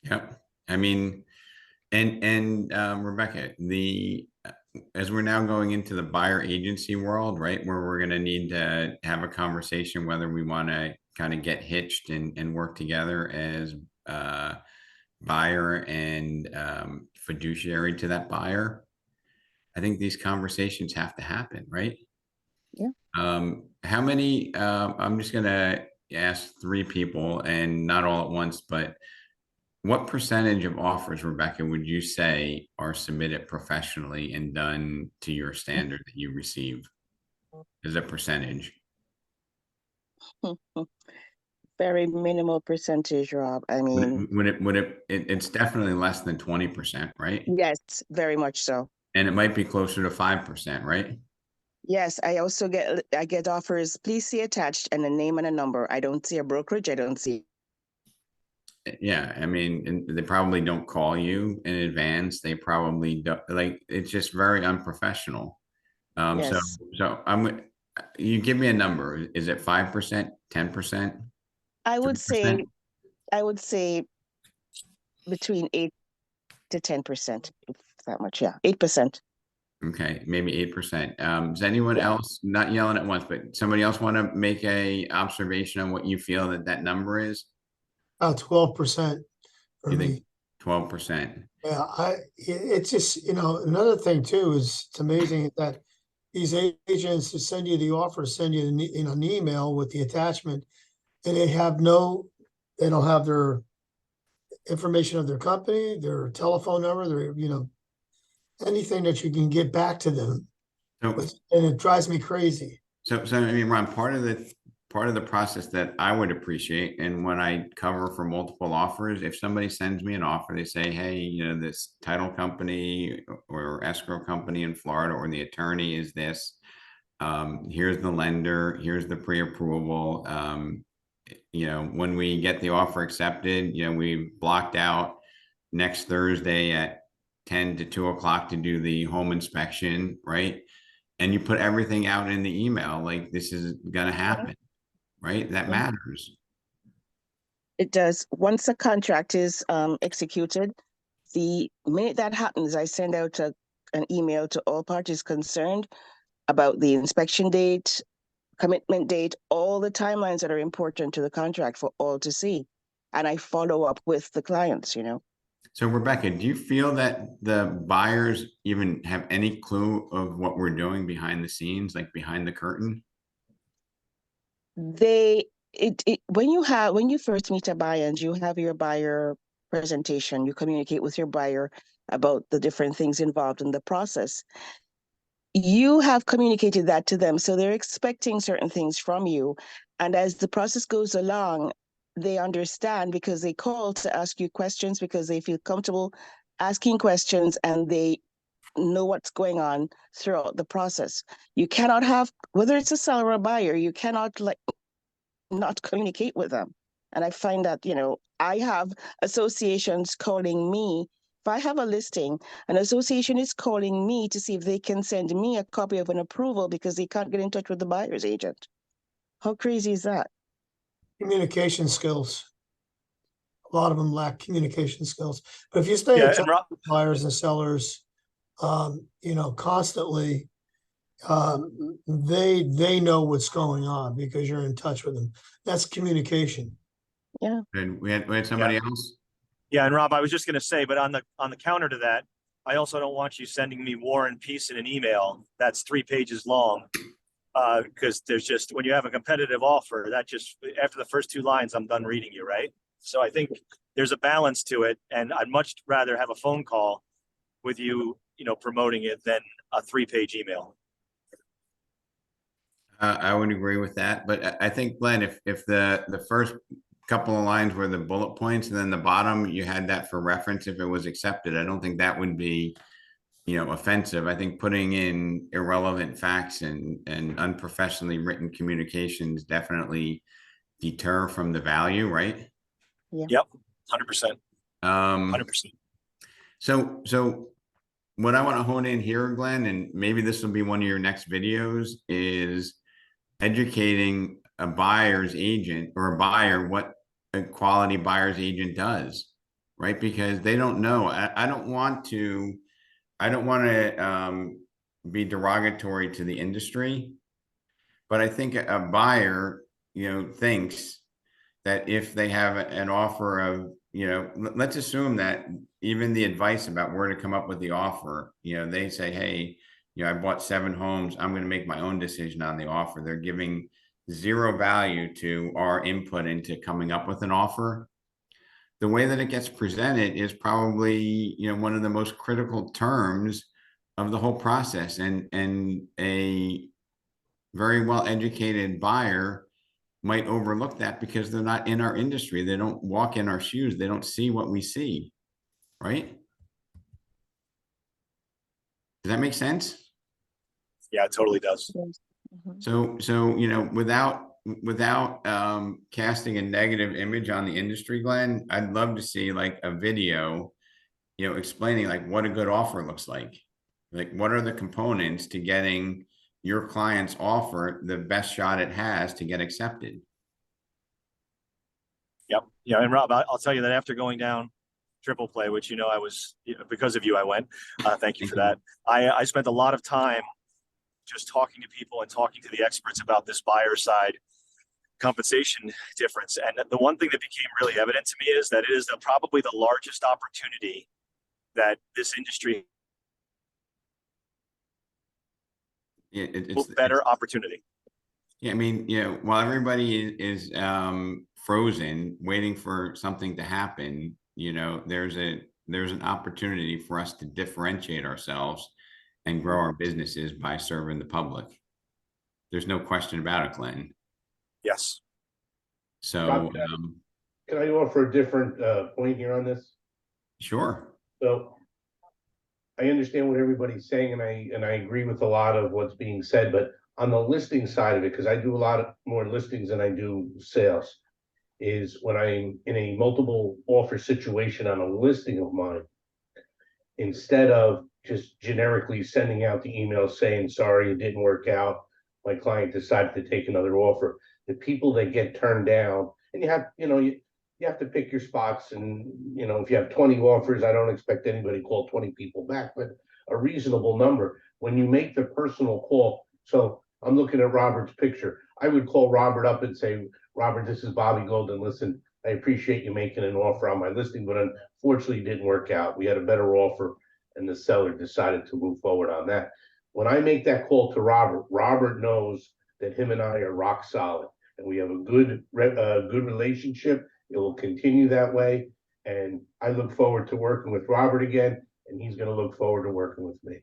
Yep. I mean, and Rebecca, as we're now going into the buyer agency world, right, where we're going to need to have a conversation whether we want to kind of get hitched and work together as buyer and fiduciary to that buyer. I think these conversations have to happen, right? Yeah. How many? I'm just going to ask 3 people, and not all at once, but what percentage of offers, Rebecca, would you say are submitted professionally and done to your standard that you receive as a percentage? Very minimal percentage, Rob. I mean, It's definitely less than 20%, right? yes, very much so. And it might be closer to 5%, right? Yes, I get offers, please see attached, and a name and a number. I don't see a brokerage. I don't see. Yeah, I mean, they probably don't call you in advance. They probably don't, like, it's just very unprofessional. Yes. So you give me a number. Is it 5%, 10%? I would 3%? say between 8 to 10%, if that much. Yeah, 8%. Okay, maybe 8%. Does anyone else, not yelling at once, but somebody else want to make a observation on what you feel that number is? About 12% for You me. think 12%? Yeah, it's just, another thing too is it's amazing that these agents that send you the offer, send you an email with the attachment, and they don't have their information of their company, their telephone number, anything that you can get back to them. So, And it drives me crazy. so I mean, Ron, part of the process that I would appreciate, and when I cover for multiple offers, if somebody sends me an offer, they say, hey, this title company or escrow company in Florida, or the attorney is this, here's the lender, here's the pre-approval. When we get the offer accepted, we blocked out next Thursday at 10 to 2 o'clock to do the home inspection, right? And you put everything out in the email, like this is going to happen, right? That matters. It does. Once a contract is executed, the minute that happens, I send out an email to all parties concerned about the inspection date, commitment date, all the timelines that are important to the contract for all to see. and I follow up with the clients, So Rebecca, do you feel that the buyers even have any clue of what we're doing behind the scenes, like behind the curtain? When you first meet a buyer and you have your buyer presentation, you communicate with your buyer about the different things involved in the process. You have communicated that to them, so they're expecting certain things from you. And as the process goes along, they understand because they call to ask you questions because they feel comfortable asking questions and they know what's going on throughout the process. You cannot have, whether it's a seller or a buyer, you cannot not communicate with them. And I find that, I have associations calling me. If I have a listing, an association is calling me to see if they can send me a copy of an approval because they can't get in touch with the buyer's agent. How crazy is that? Communication skills. A lot of them lack communication skills. But if you stay in touch with buyers and sellers, constantly, they know what's going on because you're in touch with them. That's communication. Yeah. And we had somebody else. Yeah, and Rob, I was just going to say, but on the counter to that, I also don't want you sending me War and Peace in an email that's 3 pages long, because there's just, when you have a competitive offer, that just, after the first 2 lines, I'm done reading you, right? So I think there's a balance to it, and I'd much rather have a phone call with you, promoting it than a 3-page email. I would agree with that, but I think, Glenn, if the first couple of lines were the bullet points, and then the bottom you had that for reference if it was accepted, I don't think that would be, offensive. I think putting in irrelevant facts and unprofessionally written communications definitely deter from the value, right? Yeah. Yep, 100%. 100%. So what I want to hone in here, Glenn, and maybe this will be one of your next videos, is educating a buyer's agent or a buyer what a quality buyer's agent does, right? Because they don't know. I don't want to be derogatory to the industry, but I think a buyer, thinks that if they have an offer of, let's assume that even the advice about where to come up with the offer, they say, hey, I bought 7 homes, I'm going to make my own decision on the offer. They're giving 0 value to our input into coming up with an offer. The way that it gets presented is probably, one of the most critical terms of the whole process. And a very well-educated buyer might overlook that because they're not in our industry. They don't walk in our shoes. They don't see what we see, right? Does that make sense? Yeah, it totally does. So, without casting a negative image on the industry, Glenn, I'd love to see like a video, explaining like what a good offer looks like what are the components to getting your client's offer the best shot it has to get accepted. Yep. Yeah. And Rob, I'll tell you that after going down Triple Play, which, I was, because of you, I went, thank you for that. I spent a lot of time just talking to people and talking to the experts about this buyer side compensation difference. And the one thing that became really evident to me is that it is probably the largest opportunity that this industry better opportunity. Yeah, I mean, while everybody is frozen, waiting for something to happen, there's an opportunity for us to differentiate ourselves and grow our businesses by serving the public. There's no question about it, Glenn. Yes. So, Rob, can I offer a different point here on this? Sure. So I understand what everybody's saying, and I agree with a lot of what's being said, but on the listing side of it, because I do a lot more listings than I do sales, is when I'm in a multiple offer situation on a listing of mine, instead of just generically sending out the email saying, sorry, it didn't work out, my client decided to take another offer, the people that get turned down, and you have to pick your spots, and if you have 20 offers, I don't expect anybody to call 20 people back, but a reasonable number. When you make the personal call, so I'm looking at Robert's picture, I would call Robert up and say, Robert, this is Bobby Golden. Listen, I appreciate you making an offer on my listing, but unfortunately it didn't work out. We had a better offer and the seller decided to move forward on that. When I make that call to Robert, Robert knows that him and I are rock solid and we have a good relationship. It will continue that way. And I look forward to working with Robert again, and he's going to look forward to working with me.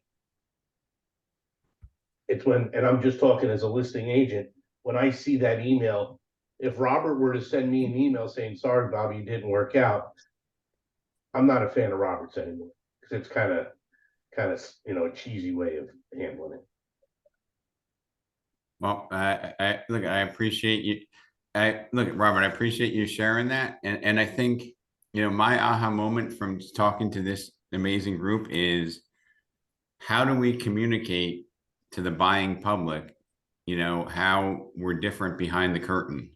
It's when, and I'm just talking as a listing agent, when I see that email, if Robert were to send me an email saying, sorry, Bobby, it didn't work out, I'm not a fan of Robert's anymore because it's kind of, a cheesy way of handling it. Well, look, I appreciate you. Robert, I appreciate you sharing that. And I think, my aha moment from talking to this amazing group is, how do we communicate to the buying public, how we're different behind the curtain,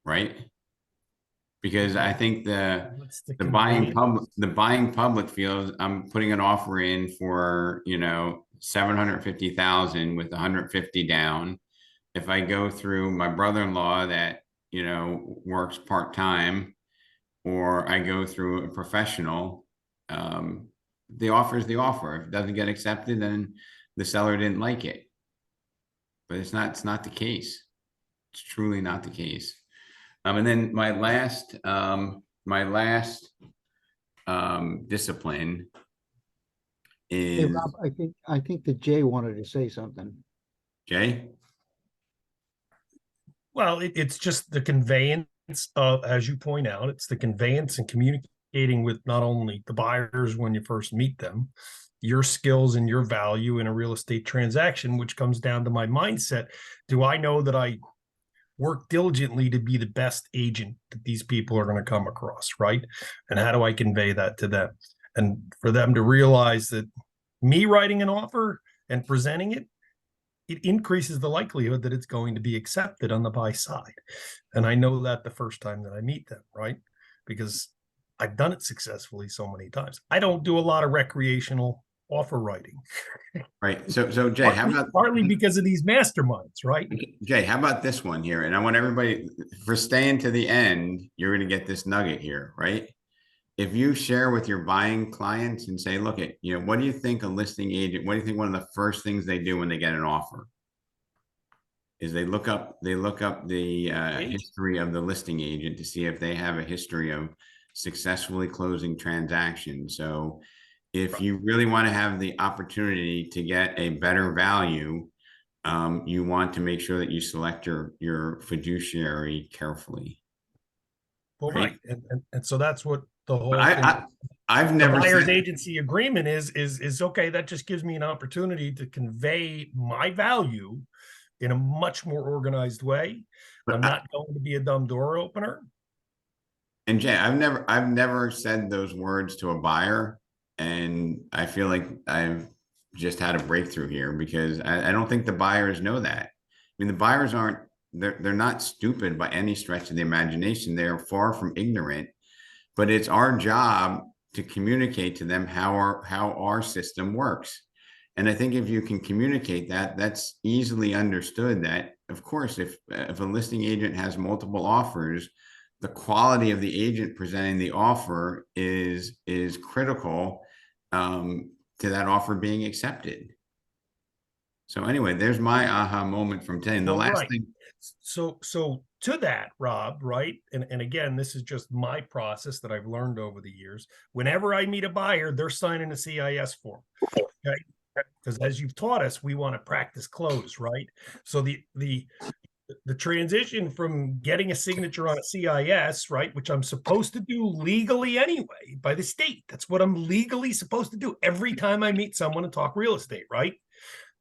right? Because I think the buying public feels I'm putting an offer in for, 750,000 with 150 down. If I go through my brother-in-law that, works part-time, or I go through a professional, the offer is the offer. If it doesn't get accepted, then the seller didn't like it. But it's not the case. It's truly not the case. And then my last discipline Hey, is Rob, I think that Jay wanted to say something. Jay. Well, it's just the conveyance of, as you point out, it's the conveyance and communicating with not only the buyers when you first meet them, your skills and your value in a real estate transaction, which comes down to my mindset. Do I know that I work diligently to be the best agent that these people are going to come across, right? And how do I convey that to them? And for them to realize that me writing an offer and presenting it, it increases the likelihood that it's going to be accepted on the buy side. And I know that the first time that I meet them, right? Because I've done it successfully so many times. I don't do a lot of recreational offer writing. Right. So Jay, how about partly because of these masterminds, right? Jay, how about this one here? And I want everybody, for staying to the end, you're going to get this nugget here, right? If you share with your buying clients and say, look, what do you think a listing agent, what do you think one of the first things they do when they get an offer? Is they look up the history of the listing agent to see if they have a history of successfully closing transactions. So if you really want to have the opportunity to get a better value, you want to make sure that you select your fiduciary carefully. Well, right. And so that's what the whole I've never buyer's agency agreement is okay. That just gives me an opportunity to convey my value in a much more organized way. I'm not going to be a dumb door opener. And Jay, I've never said those words to a buyer, and I feel like I've just had a breakthrough here because I don't think the buyers know that. I mean, the buyers they're not stupid by any stretch of the imagination. They're far from ignorant, but it's our job to communicate to them how our system works. And I think if you can communicate that, that's easily understood that, of course, if a listing agent has multiple offers, the quality of the agent presenting the offer is critical to that offer being accepted. So anyway, there's my aha moment from today. And the last thing. So to that, Rob, right? And again, this is just my process that I've learned over the years. Whenever I meet a buyer, they're signing a CIS form. Okay. Because as you've taught us, we want to practice close, right? So the transition from getting a signature on a CIS, right, which I'm supposed to do legally anyway by the state. That's what I'm legally supposed to do every time I meet someone and talk real estate, right?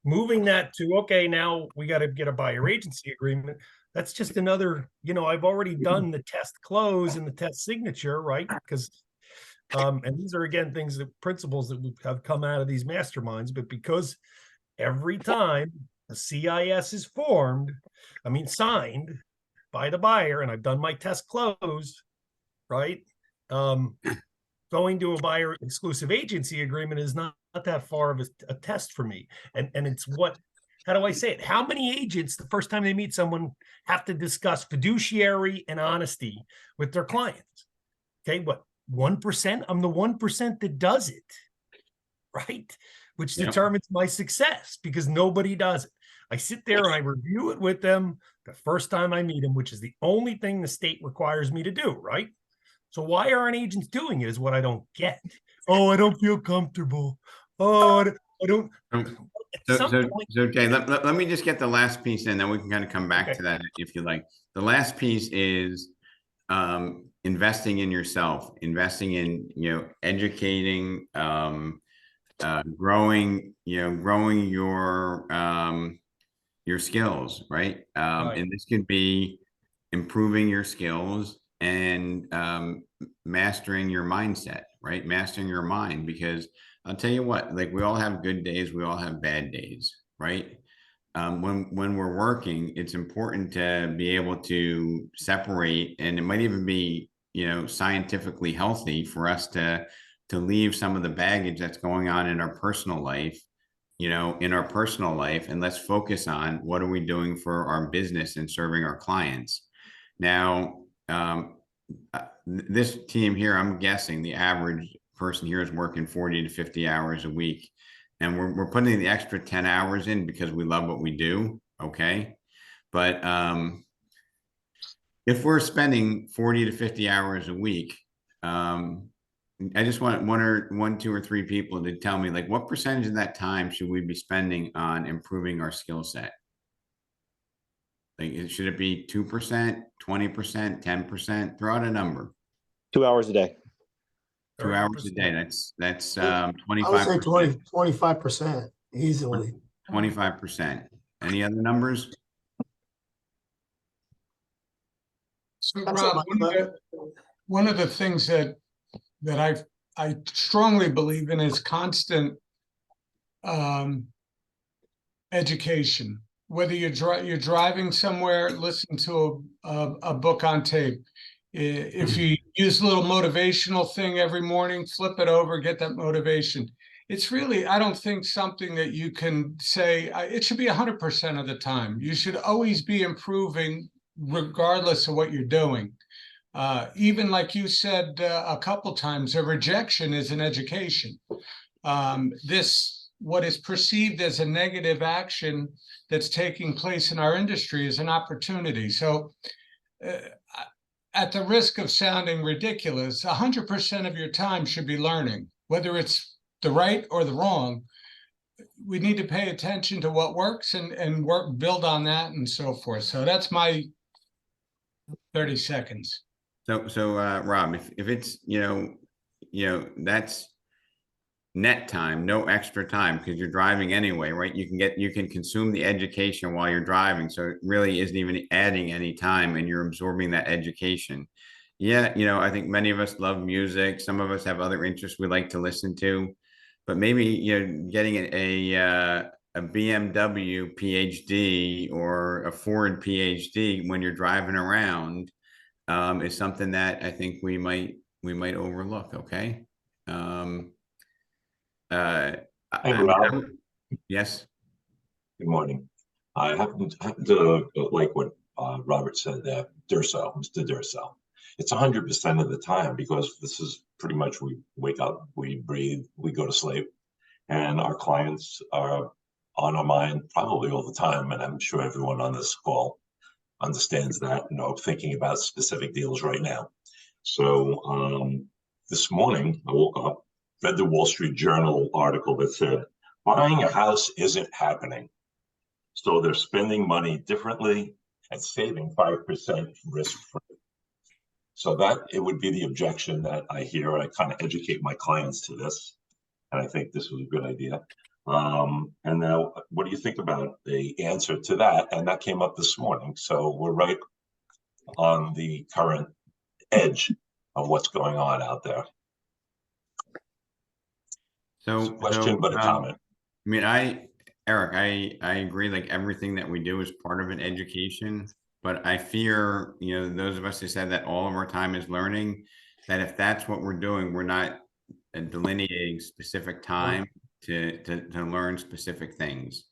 Moving that to, okay, now we got to get a buyer agency agreement. That's just another, I've already done the test close and the test signature, right? Because and these are, again, principles that have come out of these masterminds, but because every time a CIS is signed by the buyer, and I've done my test close, right? Going to a buyer exclusive agency agreement is not that far of a test for me. And it's what how do I say it? How many agents, the first time they meet someone, have to discuss fiduciary and honesty with their clients? Okay, what, 1%? I'm the 1% that does it, right? Which Yep. determines my success, because nobody does it. I sit there and I review it with them the first time I meet them, which is the only thing the state requires me to do, right? So why aren't agents doing it is what I don't get. Oh, I don't feel comfortable. Oh, I don't. So Jay, let me just get the last piece in, then we can kind of come back to that if you like. The last piece is investing in yourself, investing in, educating, growing your skills, right? And this could be improving your skills and mastering your mindset, right? Mastering your mind, because I'll tell you what, like, we all have good days, we all have bad days, right? When we're working, it's important to be able to separate, and it might even be, scientifically healthy for us to leave some of the baggage that's going on in our personal life, and let's focus on what are we doing for our business and serving our clients. Now, this team here, I'm guessing the average person here is working 40 to 50 hours a week. And we're putting the extra 10 hours in because we love what we do. Okay. But if we're spending 40 to 50 hours a week, I just want one, two, or three people to tell me, like, what percentage of that time should we be spending on improving our skill set? Like, should it be 2%, 20%, 10%? Throw out a number. 2 hours a day. 2 hours a day. That's 25%. I would say 25% easily. 25%. Any other numbers? So Rob, one of the things that I strongly believe in is constant education. Whether you're driving somewhere, listen to a book on tape. If you use a little motivational thing every morning, flip it over, get that motivation. It's really, I don't think something that you can say, it should be 100% of the time. You should always be improving regardless of what you're doing. Even like you said a couple times, a rejection is an education. What is perceived as a negative action that's taking place in our industry is an opportunity. So at the risk of sounding ridiculous, 100% of your time should be learning, whether it's the right or the wrong. We need to pay attention to what works and build on that and so forth. So that's my 30 seconds. So Rob, if it's, that's net time, no extra time, because you're driving anyway, right? You can consume the education while you're driving. So it really isn't even adding any time, and you're absorbing that education. Yeah. I think many of us love music. Some of us have other interests we like to listen to, but maybe, getting a BMW PhD or a Ford PhD when you're driving around is something that I think we might overlook. Okay. Yes. Good morning. I happen to like what Robert said there. Mr. Durso. It's 100% of the time, because this is pretty much, we wake up, we breathe, we go to sleep, and our clients are on our mind probably all the time. And I'm sure everyone on this call understands that, thinking about specific deals right now. So this morning I woke up, read the Wall Street Journal article that said, buying a house isn't happening. So they're spending money differently and saving 5% risk-free. So it would be the objection that I hear. I kind of educate my clients to this, and I think this was a good idea. And now, what do you think about the answer to that? And that came up this morning. So we're right on the current edge of what's going on out there. So, it's a question, but a comment. I mean, Eric, I agree. Like, everything that we do is part of an education, but I fear, those of us who said that all of our time is learning, that if that's what we're doing, we're not delineating specific time to learn specific things.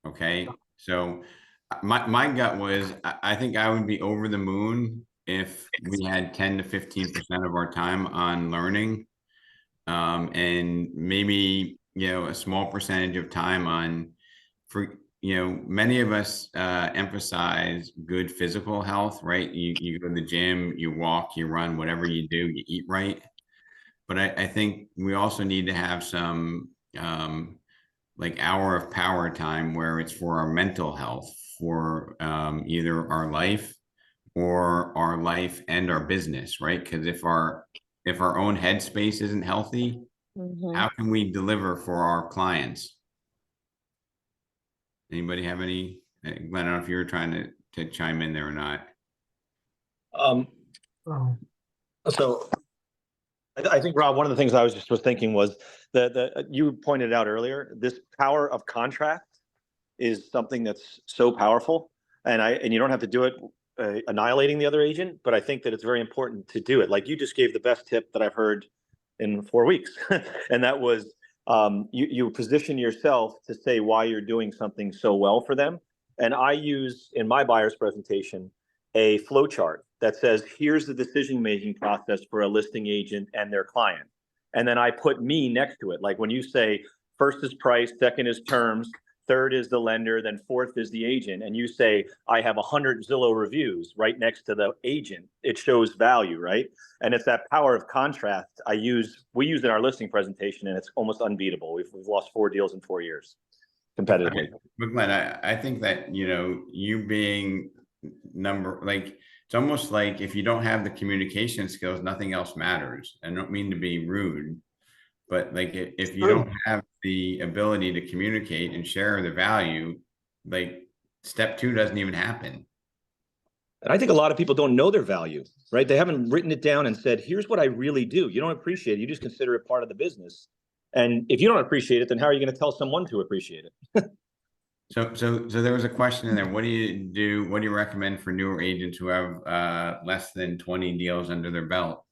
Okay, so my gut was, I think I would be over the moon if we had 10 to 15% of our time on learning. And maybe, a small percentage of time on, many of us emphasize good physical health, right? You go to the gym, you walk, you run, whatever you do, you eat right. But I think we also need to have some like hour of power time where it's for our mental health, for either our life or our life and our business, right? Because if our own headspace isn't healthy, how can we deliver for our clients? Anybody have any? Glenn, I don't know if you were trying to chime in there or not. So I think, Rob, one of the things I was thinking was that you pointed out earlier, this power of contract is something that's so powerful, and you don't have to do it annihilating the other agent, but I think that it's very important to do it. Like you just gave the best tip that I've heard in 4 weeks, and that was you position yourself to say why you're doing something so well for them. And I use in my buyer's presentation a flow chart that says, here's the decision-making process for a listing agent and their client. And then I put me next to it. Like when you say first is price, second is terms, third is the lender, then fourth is the agent. And you say, I have 100 Zillow reviews right next to the agent. It shows value, right? And it's that power of contrast we use in our listing presentation, and it's almost unbeatable. We've lost 4 deals in 4 years competitively. But Glenn, I think that, you being it's almost like if you don't have the communication skills, nothing else matters. I don't mean to be rude, but like if you don't have the ability to communicate and share the value, like step 2 doesn't even happen. And I think a lot of people don't know their value, right? They haven't written it down and said, here's what I really do. You don't appreciate it. You just consider it part of the business. And if you don't appreciate it, then how are you going to tell someone to appreciate it? So there was a question in there. What do you recommend for newer agents who have less than 20 deals under their belt?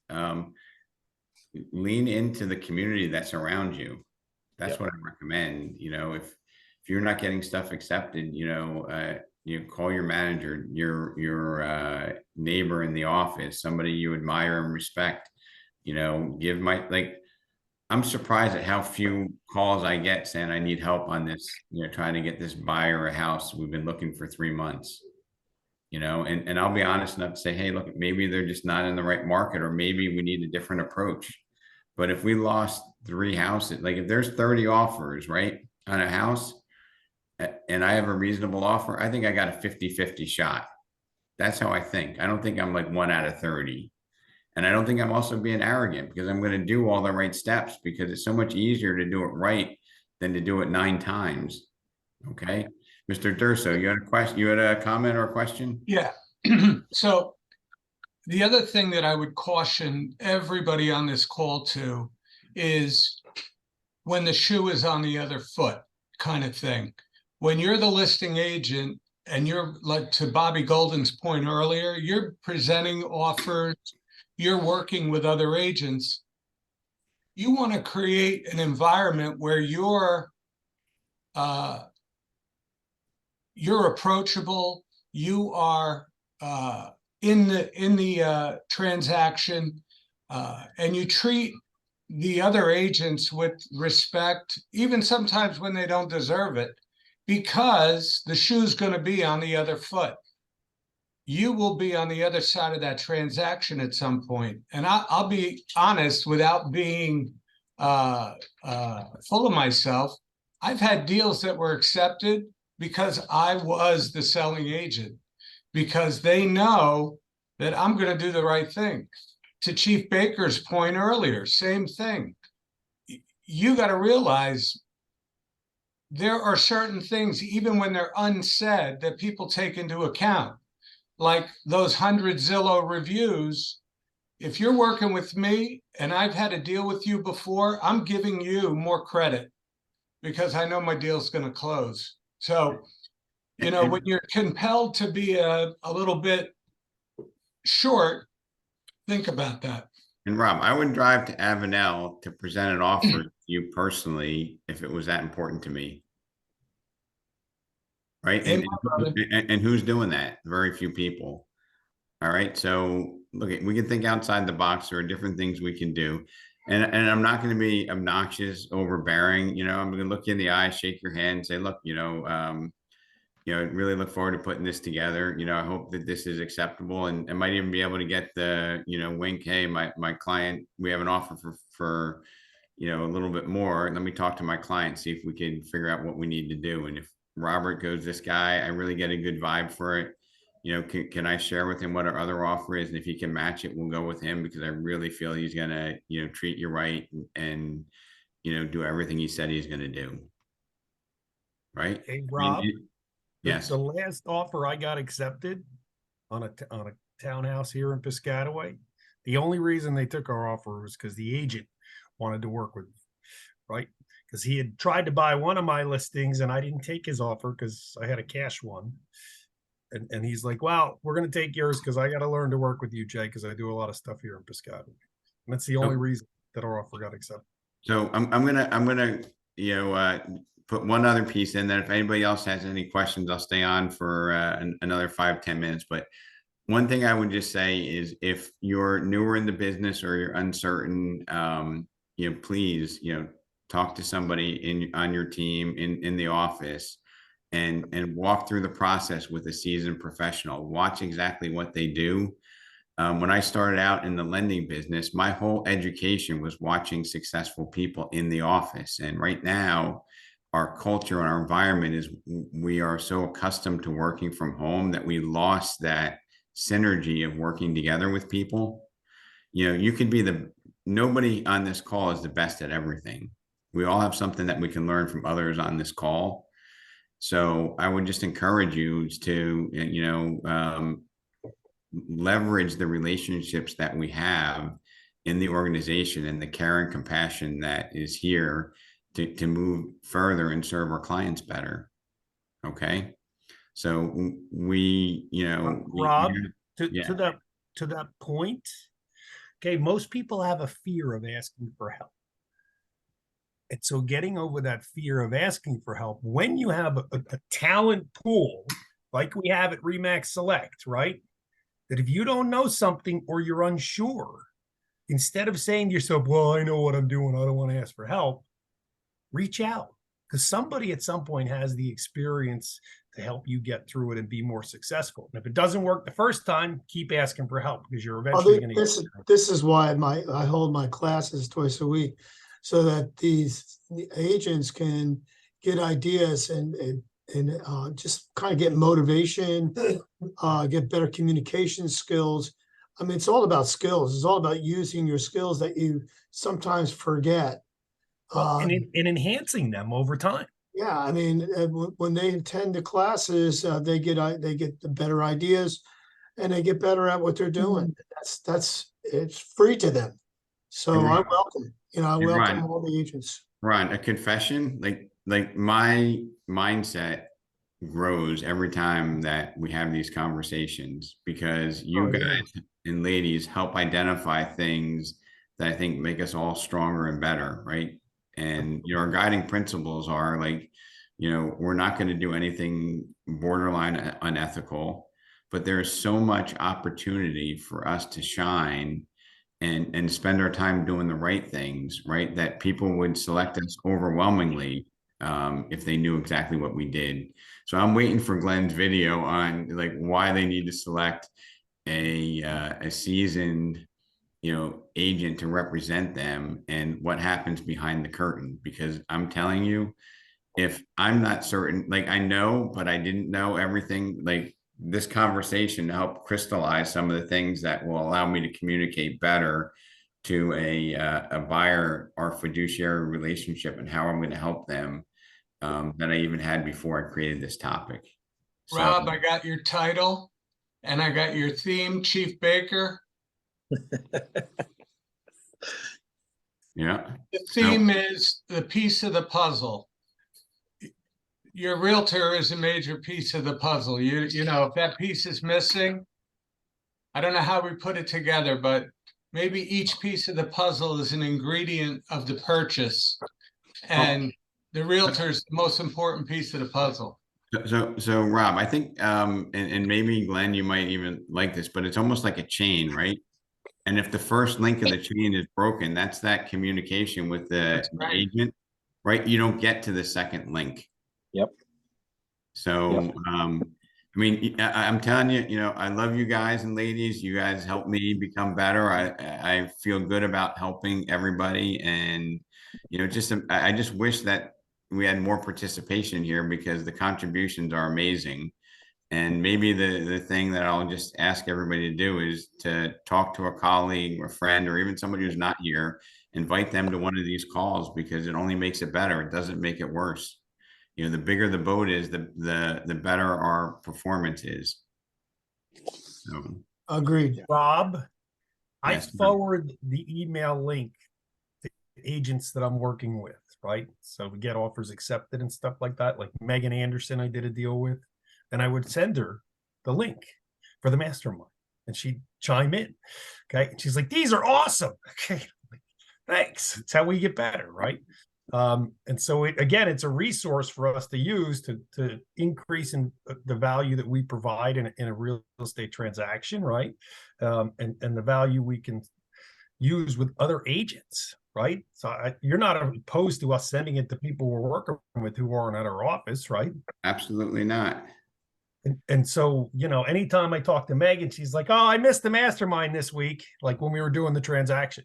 Lean into the community that's around you. That's what I recommend. If you're not getting stuff accepted, you call your manager, your neighbor in the office, somebody you admire and respect. I'm surprised at how few calls I get saying I need help on this, trying to get this buyer a house. We've been looking for 3 months, and I'll be honest enough to say, hey, look, maybe they're just not in the right market, or maybe we need a different approach. But if we lost 3 houses, like if there's 30 offers, right, on a house, and I have a reasonable offer, I think I got a 50-50 shot. That's how I think. I don't think I'm like 1 out of 30. And I don't think I'm also being arrogant, because I'm going to do all the right steps, because it's so much easier to do it right than to do it 9 times. Okay. Mr. Durso, you had a question, you had a comment or a question? Yeah. So the other thing that I would caution everybody on this call to is when the shoe is on the other foot kind of thing. When you're the listing agent and you're, like to Bobby Golden's point earlier, you're presenting offers, you're working with other agents, you want to create an environment where you're approachable, you are in the transaction, and you treat the other agents with respect, even sometimes when they don't deserve it, because the shoe's going to be on the other foot. You will be on the other side of that transaction at some point. And I'll be honest, without being full of myself, I've had deals that were accepted because I was the selling agent, because they know that I'm going to do the right thing. To Chief Baker's point earlier, same thing. You got to realize there are certain things, even when they're unsaid, that people take into account. Like those 100 Zillow reviews, if you're working with me and I've had a deal with you before, I'm giving you more credit because I know my deal's going to close. So, when you're compelled to be a little bit short, think about that. And Rob, I would drive to Avenel to present an offer to you personally if it was that important to me. right? Amen, brother. And who's doing that? Very few people. All right. So look, we can think outside the box. There are different things we can do. And I'm not going to be obnoxious, overbearing. I'm going to look you in the eye, shake your hand, and say, look, really look forward to putting this together. I hope that this is acceptable, and I might even be able to get the, wink. Hey, my client, we have an offer for a little bit more. Let me talk to my client, see if we can figure out what we need to do. And if Robert goes, this guy, I really get a good vibe for it. Can I share with him what our other offer is? And if he can match it, we'll go with him, because I really feel he's gonna, treat you right and do everything he said he's gonna do. Right? Hey, Rob, yes. The last offer I got accepted on a townhouse here in Piscataway, the only reason they took our offer was because the agent wanted to work with me, right? Because he had tried to buy one of my listings and I didn't take his offer because I had a cash one. And he's like, well, we're going to take yours because I got to learn to work with you, Jay, because I do a lot of stuff here in Piscataway. And that's the only reason that our offer got accepted. So I'm gonna put one other piece in that if anybody else has any questions, I'll stay on for another 5-10 minutes. But one thing I would just say is, if you're newer in the business or you're uncertain, please, talk to somebody on your team in the office and walk through the process with a seasoned professional. Watch exactly what they do. When I started out in the lending business, my whole education was watching successful people in the office. And right now, our culture and our environment is, we are so accustomed to working from home that we lost that synergy of working together with people. You could be nobody on this call is the best at everything. We all have something that we can learn from others on this call. So I would just encourage you to, leverage the relationships that we have in the organization and the care and compassion that is here to move further and serve our clients better. Okay. So Rob, to that point, okay, most people have a fear of asking for help. And so getting over that fear of asking for help, when you have a talent pool like we have at Remax Select, right? That if you don't know something or you're unsure, instead of saying to yourself, well, I know what I'm doing, I don't want to ask for help, reach out, because somebody at some point has the experience to help you get through it and be more successful. And if it doesn't work the first time, keep asking for help, because you're eventually going to this is why I hold my classes twice a week, so that the agents can get ideas and just kind of get motivation, get better communication skills. I mean, it's all about skills. It's all about using your skills that you sometimes forget. And enhancing them over time. Yeah, I mean, when they attend the classes, they get the better ideas, and they get better at what they're doing. It's free to them. So I welcome, I welcome all the agents. Ron, a confession, like my mindset grows every time that we have these conversations, because you guys and ladies help identify things that I think make us all stronger and better, right? And our guiding principles are we're not going to do anything borderline unethical, but there's so much opportunity for us to shine and spend our time doing the right things, right? That people would select us overwhelmingly if they knew exactly what we did. So I'm waiting for Glenn's video on why they need to select a seasoned agent to represent them and what happens behind the curtain. Because I'm telling you, if I'm not certain, I know, but I didn't know everything, this conversation helped crystallize some of the things that will allow me to communicate better to a buyer, our fiduciary relationship, and how I'm going to help them than I even had before I created this topic. Rob, I got your title and I got your theme, Chief Baker. Yeah. The theme is the piece of the puzzle. Your realtor is a major piece of the puzzle. You know, if that piece is missing, I don't know how we put it together, but maybe each piece of the puzzle is an ingredient of the purchase. And the realtor is the most important piece of the puzzle. So Rob, I think, and maybe Glenn, you might even like this, but it's almost like a chain, right? And if the first link of the chain is broken, that's that communication with the agent, right? You don't get to the second link. Yep. So, I mean, I'm telling you, you know, I love you guys and ladies. You guys help me become better. I feel good about helping everybody, and you know, I just wish that we had more participation here because the contributions are amazing. And maybe the thing that I'll just ask everybody to do is to talk to a colleague or friend or even somebody who's not here, invite them to one of these calls because it only makes it better. It doesn't make it worse. You know, the bigger the boat is, the better our performance is. So, Agreed. Rob, I Yes, sir. forward the email link to agents that I'm working with, right? So we get offers accepted and stuff like that. Like Megan Anderson, I did a deal with, and I would send her the link for the mastermind, and she'd chime in. Okay, and she's like, "These are awesome." Okay, thanks. It's how we get better, right? And so again, it's a resource for us to use to increase in the value that we provide in a real estate transaction, right? And the value we can use with other agents, right? So you're not opposed to us sending it to people we're working with who aren't at our office, right? Absolutely not. And so, you know, anytime I talk to Megan, she's like, "Oh, I missed the mastermind this week," like when we were doing the transaction.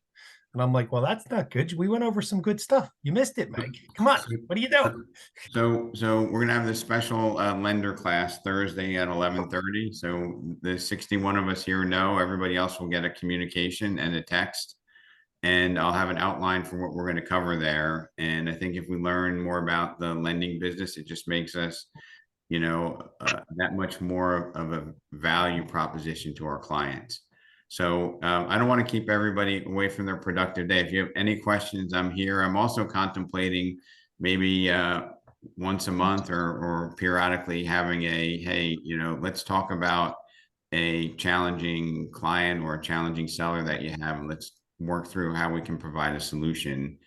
And I'm like, "Well, that's not good. We went over some good stuff. You missed it, Meg. Come on. What are you doing?" So we're gonna have this special lender class Thursday at 11:30. So the 61 of us here know. Everybody else will get a communication and a text, and I'll have an outline for what we're going to cover there. And I think if we learn more about the lending business, it just makes us, you know, that much more of a value proposition to our clients. So I don't want to keep everybody away from their productive day. If you have any questions, I'm here. I'm also contemplating maybe once a month or periodically having hey, you know, let's talk about a challenging client or a challenging seller that you have, and let's work through how we can provide a solution,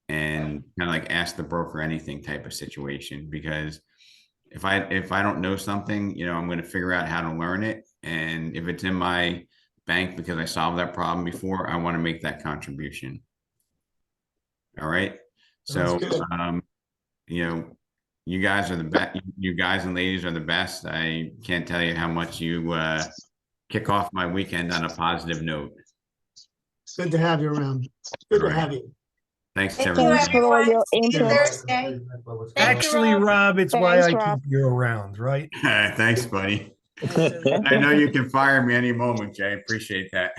and kind of like ask the broker anything type of situation. Because if I don't know something, you know, I'm going to figure out how to learn it. And if it's in my bank because I solved that problem before, I want to make that contribution. All right. So, you know, you guys are the best. You guys and ladies are the best. I can't tell you how much you kick off my weekend on a positive note. Good to have you around. Good to have you. Thanks to Thank you, everybody. for everyone. your See you input. Thursday. Actually, Rob, it's why Thanks, I Rob. keep you around, right? Thanks, buddy. I know you can fire me any moment, Jay. Appreciate that.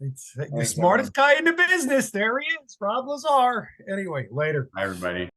It's the smartest guy in the business. There he is, Rob Lazar. Anyway, later. Bye, everybody.